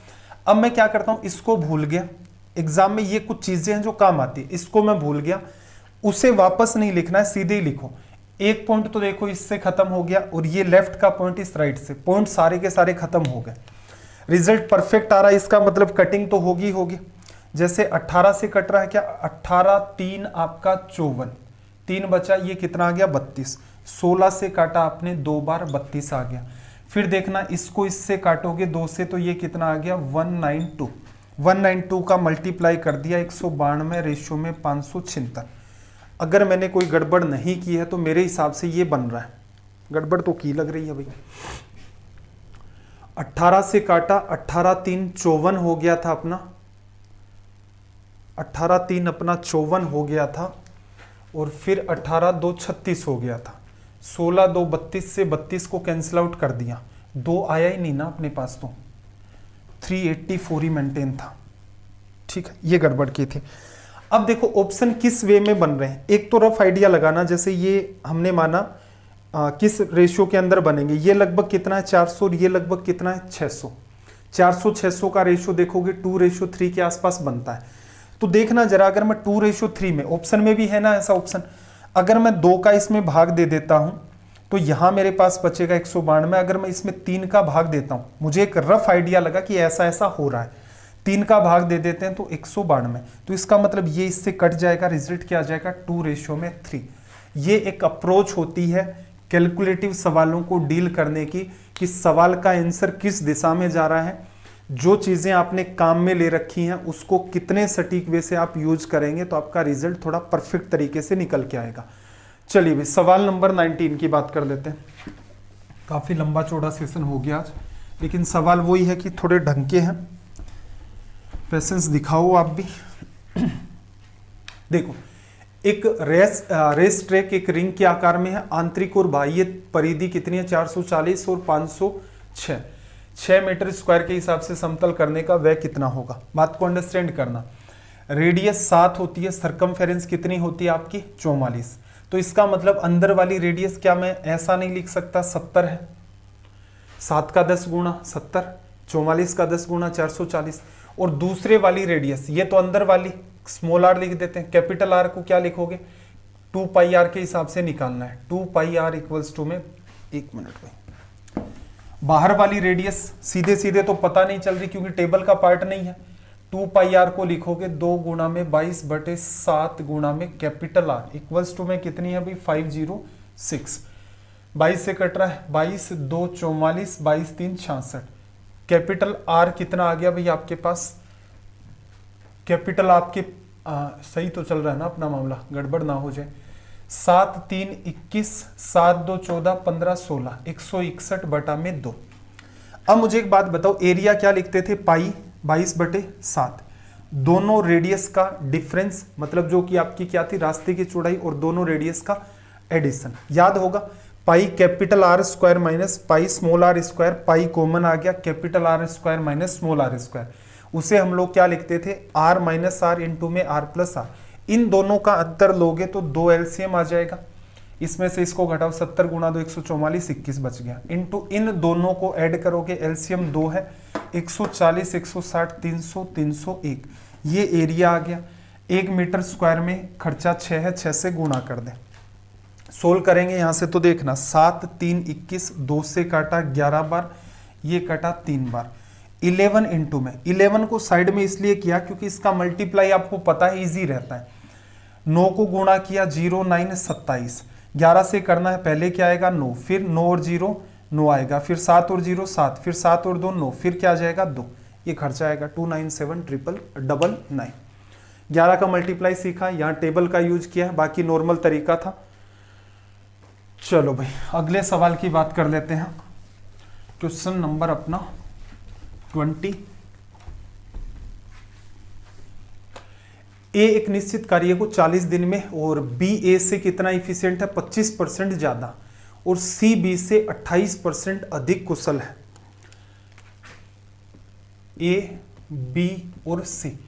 [SPEAKER 1] अब मैं क्या करता हूं, इसको भूल गया, एग्जाम में ये कुछ चीजें हैं जो काम आती है, इसको मैं भूल गया, उसे वापस नहीं लिखना है, सीधे ही लिखो। एक पॉइंट तो देखो इससे खत्म हो गया, और ये लेफ्ट का पॉइंट इस राइट से, पॉइंट सारे के सारे खत्म हो गए, रिजल्ट परफेक्ट आ रहा है, इसका मतलब कटिंग तो होगी। जैसे 18 से कट रहा है क्या, 18 3 आपका 54, 3 बचा, ये कितना आ गया 32, 16 से काटा आपने 2 बार 32 आ गया। फिर देखना इसको इससे काटोगे 2 से तो ये कितना आ गया 192 का मल्टीप्लाई कर दिया 192 रेशियो में 576। अगर मैंने कोई गड़बड़ नहीं की है तो मेरे हिसाब से ये बन रहा है, गड़बड़ तो की लग रही है भाई। 18 से काटा, 18 3 54 हो गया था अपना, 18 3 अपना 54 हो गया था, और फिर 18 2 36 हो गया था, 16 2 32 से 32 को कैंसिल आउट कर दिया, 2 आया ही नहीं ना अपने पास, तो 384 ही मेंटेन था, ठीक है। ये गड़बड़ की थी। अब देखो ऑप्शन किस वे में बन रहे हैं, एक तो रफ आइडिया लगाना, जैसे ये हमने माना किस रेशियो के अंदर बनेंगे, ये लगभग कितना है 400 और ये लगभग कितना है 600, 400-600 का रेशियो देखोगे 2:3 के आसपास बनता है। तो देखना जरा, अगर मैं 2:3 में, ऑप्शन में भी है ना ऐसा ऑप्शन, अगर मैं 2 का इसमें भाग दे देता हूं तो यहां मेरे पास बचेगा 192। अगर मैं इसमें 3 का भाग देता हूं, मुझे एक रफ आइडिया लगा कि ऐसा ऐसा हो रहा है, 3 का भाग दे देते हैं तो 192, तो इसका मतलब ये इससे कट जाएगा, रिजल्ट क्या आ जाएगा 2:3। ये एक अप्रोच होती है कैलकुलेटिव सवालों को डील करने की, कि सवाल का आंसर किस दिशा में जा रहा है, जो चीजें आपने काम में ले रखी हैं उसको कितने सटीक वे से आप यूज करेंगे तो आपका रिजल्ट थोड़ा परफेक्ट तरीके से निकल के आएगा। चलिए भाई सवाल नंबर 19 की बात कर लेते हैं। काफी लंबा चौड़ा सेशन हो गया आज, लेकिन सवाल वही है कि थोड़े ढंग के हैं, पेशेंस दिखाओ आप भी। देखो, एक रेस ट्रैक एक रिंग के आकार में है। आंतरिक और बाह्य परिधि कितनी है? 440 और 506। 6 मीटर स्क्वायर के हिसाब से समतल करने का व्यय कितना होगा? बात को अंडरस्टैंड करना। रेडियस 7 होती है, सरकमफेरेंस कितनी होती है आपकी? 44। तो इसका मतलब अंदर वाली रेडियस क्या मैं ऐसा नहीं लिख सकता 70 है? 7 का 10 गुना 70, 44 का 10 गुना 440। और दूसरे वाली रेडियस, ये तो अंदर वाली स्मॉल आर लिख देते हैं। कैपिटल आर को क्या लिखोगे? 2 पाई आर के हिसाब से निकालना है। 2 पाई आर इक्वल्स टू में, एक मिनट भाई, बाहर वाली रेडियस सीधे सीधे तो पता नहीं चल रही क्योंकि टेबल का पार्ट नहीं है। 2 पाई आर को लिखोगे 2 गुना में 22/7 गुना में कैपिटल आर इक्वल्स टू में कितनी है भाई? 506। 22 से कट रहा है, 22 2 44, 22 3 66। कैपिटल आर कितना आ गया भाई आपके पास? कैपिटल आपके सही तो चल रहा है ना अपना मामला, गड़बड़ ना हो जाए। 7 3 21, 7 2 14, 15 16, 161/2। अब मुझे एक बात बताओ, एरिया क्या लिखते थे? पाई 22/7। दोनों रेडियस का डिफरेंस, मतलब जो कि आपकी क्या थी? रास्ते की चौड़ाई, और दोनों रेडियस का एडिशन याद होगा। Pi capital R square minus pi small R square, pi common आ गया, capital R square minus small R square. उसे हम लोग क्या लिखते थे? आर माइनस आर इंटू में आर प्लस आर। इन दोनों का अंतर लोगे तो 2 एलसीएम आ जाएगा। इसमें से इसको घटाओ, 70 गुना 2 144, 21 बच गया। इंटू इन दोनों को ऐड करोगे, एलसीएम 2 है, 140 160 300 301। ये एरिया आ गया। 1 मीटर स्क्वायर में खर्चा 6 है, 6 से गुणा कर दें। सोल्व करेंगे यहां से तो देखना, 7 3 21, 2 से काटा 11 बार, ये कटा 3 बार। 11 इंटू में, 11 को साइड में इसलिए किया क्योंकि इसका मल्टीप्लाई आपको पता है इजी रहता है। 9 को गुणा किया 0 9 27। 11 से करना है, पहले क्या आएगा? 9, फिर 9 और 0 9 आएगा, फिर 7 और 0 7, फिर 7 और 2 9, फिर क्या आ जाएगा? 2। ये खर्चा आएगा 297,999। 11 का मल्टीप्लाई सीखा, यहाँ टेबल का यूज किया है, बाकी नॉर्मल तरीका था। चलो भाई अगले सवाल की बात कर लेते हैं। क्वेश्चन नंबर अपना 20। ए एक निश्चित कार्य को 40 दिन में और बी ए से कितना इफिशियंट है? 25% ज्यादा, और सी बी से 28% अधिक कुशल है। ए बी और सी।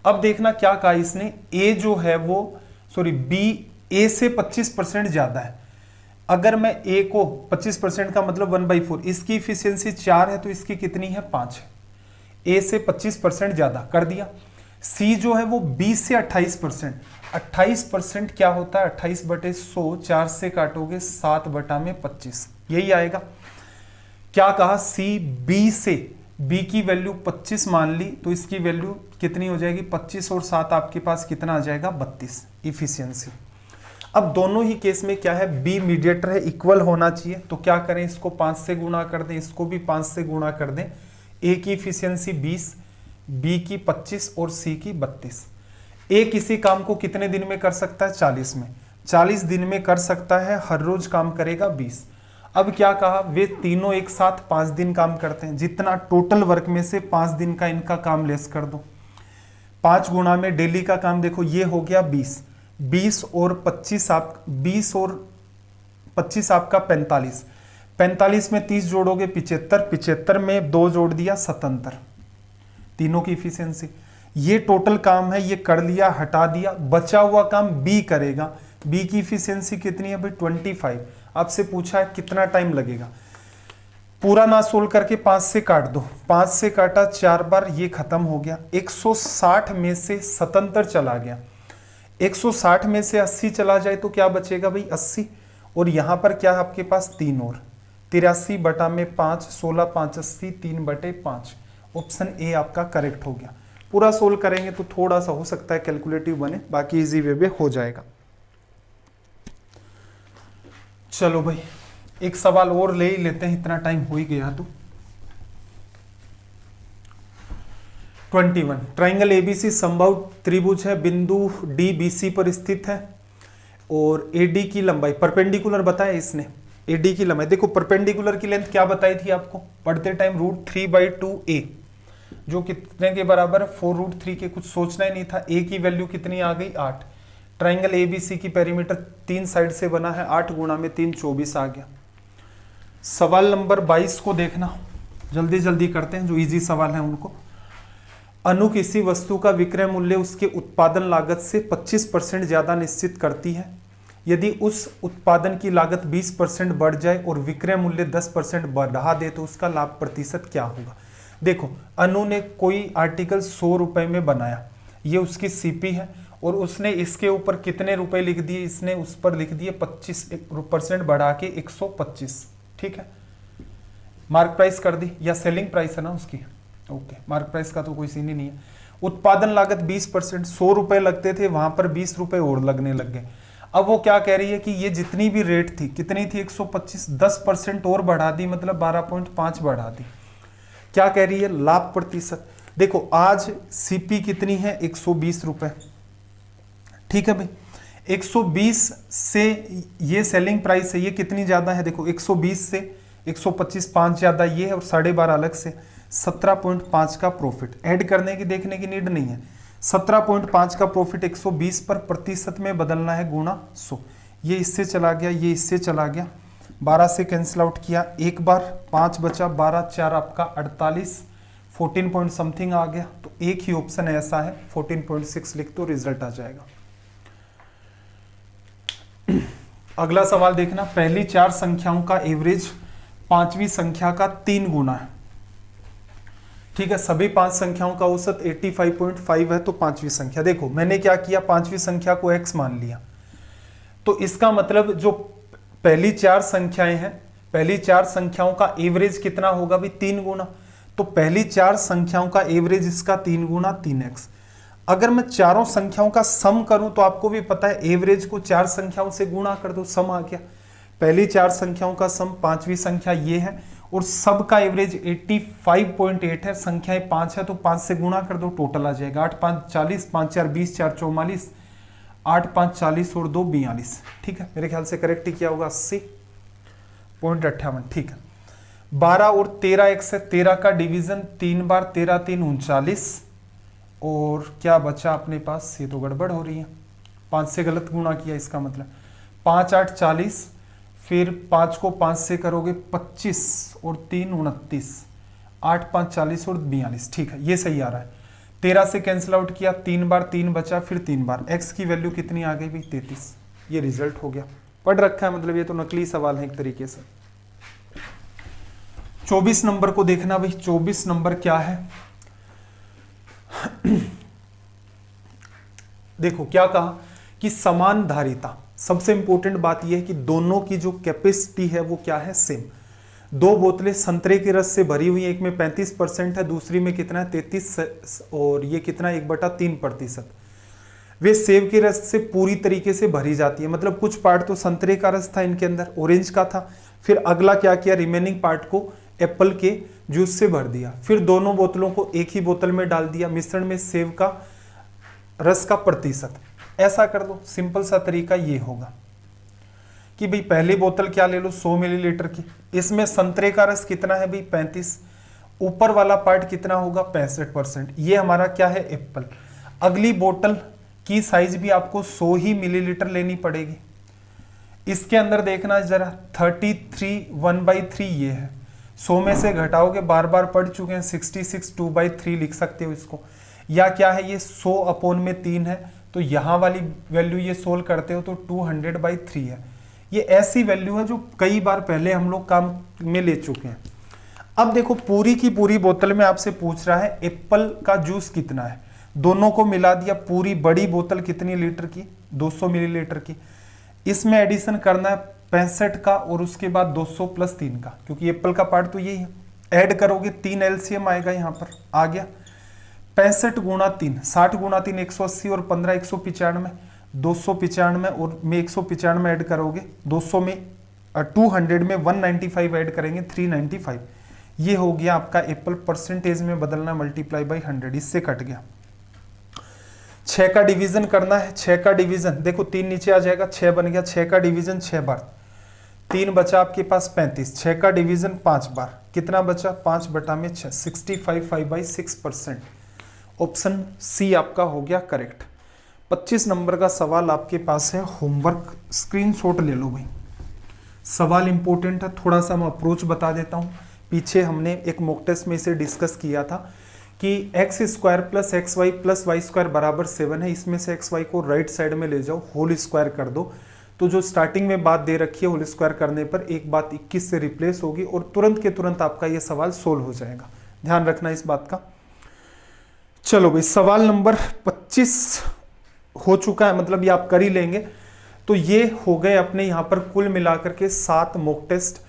[SPEAKER 1] अब देखना क्या कहा इसने, ए जो है वो बी ए से 25% ज्यादा है। अगर मैं ए को 25% का मतलब 1/4, इसकी इफिशियंसी 4 है तो इसकी कितनी है? 5 है। ए से 25% ज्यादा कर दिया। सी जो है वो बी से 28%। 28% क्या होता है? 28/100, 4 से काटोगे 7/25, यही आएगा। क्या कहा? सी बी से, बी की वैल्यू 25 मान ली तो इसकी वैल्यू कितनी हो जाएगी? 25 और 7 आपके पास कितना आ जाएगा? 32 इफिशियंसी। अब दोनों ही केस में क्या है? बी मीडिएटर है, इक्वल होना चाहिए, तो क्या करें? इसको 5 से गुणा कर दें, इसको भी 5 से गुणा कर दें। ए की इफिशियंसी 20, बी की 25 और सी की 32। ए किसी काम को कितने दिन में कर सकता है? 40 में। 40 दिन में कर सकता है, हर रोज काम करेगा 20। अब क्या कहा? वे तीनों एक साथ 5 दिन काम करते हैं। जितना टोटल वर्क में से 5 दिन का इनका काम लेस कर दो। 5 गुणा में डेली का काम देखो, ये हो गया 20। 20 और 25 आपका 45। 45 में 30 जोड़ोगे 75, 75 में 2 जोड़ दिया 77। तीनों की इफिशियंसी। ये टोटल काम है, ये कर लिया, हटा दिया। बचा हुआ काम बी करेगा। बी की इफिशियंसी कितनी है भाई? 25। आपसे पूछा है कितना टाइम लगेगा। पूरा ना सोल्व करके 5 से काट दो। 5 से काटा 4 बार, ये खत्म हो गया। 160 में से 77 चला गया। 160 में से 80 चला जाए तो क्या बचेगा भाई? 80। और यहां पर क्या है आपके पास? 3 और 83/5, 16 5 80, 3/5। ऑप्शन ए आपका करेक्ट हो गया। पूरा सोल्व करेंगे तो थोड़ा सा हो सकता है कैलकुलेटिव बने, बाकी इजी वे में हो जाएगा। चलो भाई एक सवाल और ले ही लेते हैं, इतना टाइम हो ही गया तो। 21 ट्राइंगल एबीसी समबाहु त्रिभुज है, बिंदु डी बीसी पर स्थित है। और एडी की लंबाई परपेंडिकुलर बताया इसने, एडी की लंबाई देखो परपेंडिकुलर की लेंथ क्या बताई थी आपको पढ़ते टाइम, √3/2a जो कितने के बराबर है 4√3 के, कुछ सोचना ही नहीं था। a की वैल्यू कितनी आ गई 8। ट्राइंगल एबीसी की पेरीमीटर 3 साइड से बना है, 8 गुणा में 3 24 आ गया। सवाल नंबर 22 को देखना, जल्दी जल्दी करते हैं जो इजी सवाल है उनको। अनु किसी वस्तु का विक्रय मूल्य उसके उत्पादन लागत से 25% ज्यादा निश्चित करती है। यदि उस उत्पादन की लागत 20% बढ़ जाए और विक्रय मूल्य 10% बढ़ा दे तो उसका लाभ प्रतिशत क्या होगा। देखो अनु ने कोई आर्टिकल 100 रुपए में बनाया, ये उसकी सीपी है और उसने इसके ऊपर कितने रुपए लिख दिए, इसने उस पर लिख दिए 25% बढ़ा के 125, ठीक है। मार्क प्राइस कर दी या सेलिंग प्राइस है ना उसकी, ओके। मार्क प्राइस का तो कोई सीन ही नहीं है। उत्पादन लागत 20%, 100 रुपए लगते थे वहां पर 20 रुपए और लगने लग गए। अब वो क्या कह रही है कि ये जितनी भी रेट थी, कितनी थी 125, 10% और बढ़ा दी, मतलब 12.5 बढ़ा दी। क्या कह रही है लाभ प्रतिशत। देखो आज सीपी कितनी है 120 रुपए, ठीक है भाई। 120 से ये सेलिंग प्राइस है, ये कितनी ज्यादा है देखो 120 से 125 5 ज्यादा ये है और 12.5 अलग से, 17.5 का प्रॉफिट। ऐड करने की देखने की नीड नहीं है। 17.5 का प्रॉफिट 120 पर प्रतिशत में बदलना है गुणा 100। ये इससे चला गया, ये इससे चला गया, 12 से कैंसिल आउट किया एक बार, 5 बचा, 12 4 आपका 48, 14 पॉइंट समथिंग आ गया। तो एक ही ऑप्शन ऐसा है 14.6 लिख दो, रिजल्ट आ जाएगा। अगला सवाल देखना, पहली 4 संख्याओं का एवरेज 5वीं संख्या का 3 गुना है, ठीक है। सभी 5 संख्याओं का औसत 85.5 है तो 5वीं संख्या। देखो मैंने क्या किया, 5वीं संख्या को x मान लिया, तो इसका मतलब जो पहली 4 संख्याएं हैं, पहली 4 संख्याओं का एवरेज कितना होगा भाई 3 गुना। तो पहली 4 संख्याओं का एवरेज इसका 3 गुना 3x। अगर मैं चारों संख्याओं का सम करूं तो आपको भी पता है एवरेज को 4 संख्याओं से गुणा कर दो, सम आ गया। पहली 4 संख्याओं का सम 5वीं संख्या ये है और सब का एवरेज 85.8 है। संख्याएं 5 है तो 5 से गुणा कर दो, टोटल आ जाएगा 8 5 40, 5 4 20, 4 44, 8 5 40 और 2 42, ठीक है। मेरे ख्याल से करेक्ट ही किया होगा 80.58, ठीक है। 12 और 13x है, 13 का डिवीजन 3 बार, 13 3 39 और क्या बचा अपने पास, ये तो गड़बड़ हो रही है, 5 से गलत गुणा किया इसका मतलब, 5 8 40, फिर 5 को 5 से करोगे 25 और 3 29, 8 5 40 और 42, ठीक है ये सही आ रहा है। 13 से कैंसिल आउट किया, 3 बार 3 बचा, फिर 3 बार, x की वैल्यू कितनी आ गई भाई 33, ये रिजल्ट हो गया। पढ़ रखा है, मतलब ये तो नकली सवाल है एक तरीके से। 24 नंबर को देखना भाई, 24 नंबर क्या है। देखो क्या कहा कि समान धारिता, सबसे इंपॉर्टेंट बात यह है कि दोनों की जो कैपेसिटी है वो क्या है सेम। 2 बोतलें संतरे के रस से भरी हुई, एक में 35% है, दूसरी में कितना है 33, और ये कितना 1/3%। वे सेब के रस से पूरी तरीके से भरी जाती है, मतलब कुछ पार्ट तो संतरे का रस था इनके अंदर, ऑरेंज का था, फिर अगला क्या किया रिमेनिंग पार्ट को एप्पल के जूस से भर दिया, फिर दोनों बोतलों को एक ही बोतल में डाल दिया, मिश्रण में सेब का रस का प्रतिशत। ऐसा कर दो, सिंपल सा तरीका ये होगा कि भाई पहली बोतल क्या ले लो 100 मिलीलीटर की, इसमें संतरे का रस कितना है भाई 35, ऊपर वाला पार्ट कितना होगा 65%, ये हमारा क्या है एप्पल। अगली बोतल की साइज भी आपको 100 ही मिलीलीटर लेनी पड़ेगी। इसके अंदर देखना जरा 33 1/3 ये है, 100 में से घटाओगे, बार बार पढ़ चुके हैं, 66 2/3 लिख सकते हो इसको, या क्या है ये 100/3 है, तो यहाँ वाली वैल्यू ये सोल्व करते हो तो 200/3 है। ये ऐसी वैल्यू है जो कई बार पहले हम लोग काम में ले चुके हैं। अब देखो पूरी की पूरी बोतल में आपसे पूछ रहा है एप्पल का जूस कितना है, दोनों को मिला दिया, पूरी बड़ी बोतल कितनी लीटर की 200 मिलीलीटर की, इसमें एडिशन करना है 65 का और उसके बाद 200 + 3 का, क्योंकि एप्पल का पार्ट तो यही है। ऐड करोगे 3 एलसीएम आएगा, यहाँ पर आ गया 65 गुणा 3, 60 गुणा 3 180 और 15 195, 295 और में 195 ऐड करोगे, 200 में 200 में 195 ऐड करेंगे 395, ये हो गया आपका एप्पल। परसेंटेज में बदलना मल्टीप्लाई बाई 100, इससे कट गया। 6 का डिवीजन करना है, 6 का डिवीजन देखो 3 नीचे आ जाएगा, 6 बन गया, 6 का डिवीजन 6 बार, 3 बचा आपके पास 35, 6 का डिवीजन 5 बार, कितना बचा 5 बटा में 6, 65 5/6%। ऑप्शन सी आपका हो गया करेक्ट। 25 नंबर का सवाल आपके पास है, होमवर्क स्क्रीनशॉट ले लो भाई, सवाल इंपॉर्टेंट है, थोड़ा सा मैं अप्रोच बता देता हूँ। पीछे हमने एक मॉक टेस्ट में इसे डिस्कस किया था कि x square plus x y plus y square बराबर 7 है, इसमें से एक्स वाई को राइट साइड में ले जाओ, होल स्क्वायर कर दो, तो जो स्टार्टिंग में बात दे रखी है होल स्क्वायर करने पर एक बात 21 से रिप्लेस होगी और तुरंत के तुरंत आपका ये सवाल सोल्व हो जाएगा, ध्यान रखना इस बात का। चलो भाई सवाल नंबर 25 हो चुका है, मतलब ये आप कर ही लेंगे। तो ये हो गए अपने यहाँ पर कुल मिलाकर के 7 मॉक टेस्ट।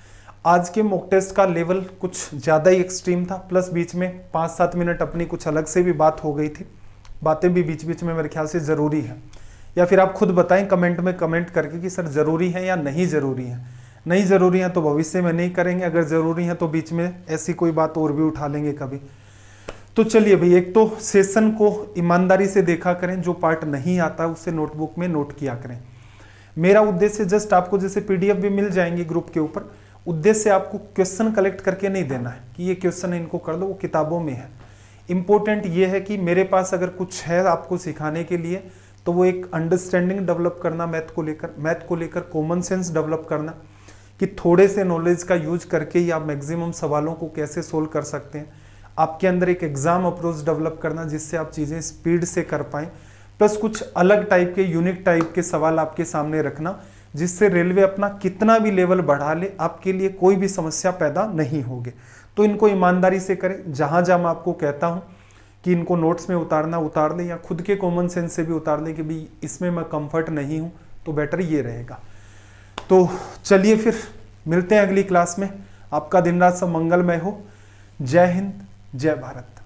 [SPEAKER 1] आज के मॉक टेस्ट का लेवल कुछ ज़्यादा ही एक्सट्रीम था, प्लस बीच में 5-7 मिनट अपनी कुछ अलग से भी बात हो गई थी, बातें भी बीच बीच में मेरे ख्याल से ज़रूरी है, या फिर आप खुद बताएं कमेंट में कमेंट करके कि सर ज़रूरी है या नहीं ज़रूरी है। नहीं ज़रूरी है तो भविष्य में नहीं करेंगे, अगर ज़रूरी है तो बीच में ऐसी कोई बात और भी उठा लेंगे कभी। तो चलिए भाई, एक तो सेशन को ईमानदारी से देखा करें, जो पार्ट नहीं आता उसे नोटबुक में नोट किया करें। मेरा उद्देश्य जस्ट आपको जैसे पीडीएफ भी मिल जाएंगी ग्रुप के ऊपर, उद्देश्य आपको क्वेश्चन कलेक्ट करके नहीं देना है कि ये क्वेश्चन है इनको कर दो, वो किताबों में है। इंपॉर्टेंट ये है कि मेरे पास अगर कुछ है आपको सिखाने के लिए तो वो एक अंडरस्टैंडिंग डेवलप करना मैथ को लेकर कॉमन सेंस डेवलप करना, कि थोड़े से नॉलेज का यूज करके ही आप मैक्सिमम सवालों को कैसे सोल्व कर सकते हैं। आपके अंदर एक एग्जाम अप्रोच डेवलप करना जिससे आप चीज़ें स्पीड से कर पाएं, प्लस कुछ अलग टाइप के यूनिक टाइप के सवाल आपके सामने रखना जिससे रेलवे अपना कितना भी लेवल बढ़ा ले आपके लिए कोई भी समस्या पैदा नहीं होगी। तो इनको ईमानदारी से करें, जहाँ जहाँ मैं आपको कहता हूँ कि इनको नोट्स में उतारना उतार लें, या खुद के कॉमन सेंस से भी उतार लें कि भाई इसमें मैं कंफर्ट नहीं हूँ, तो बेटर ये रहेगा। तो चलिए फिर मिलते हैं अगली क्लास में। आपका दिन रात सब मंगलमय हो। जय हिंद, जय भारत।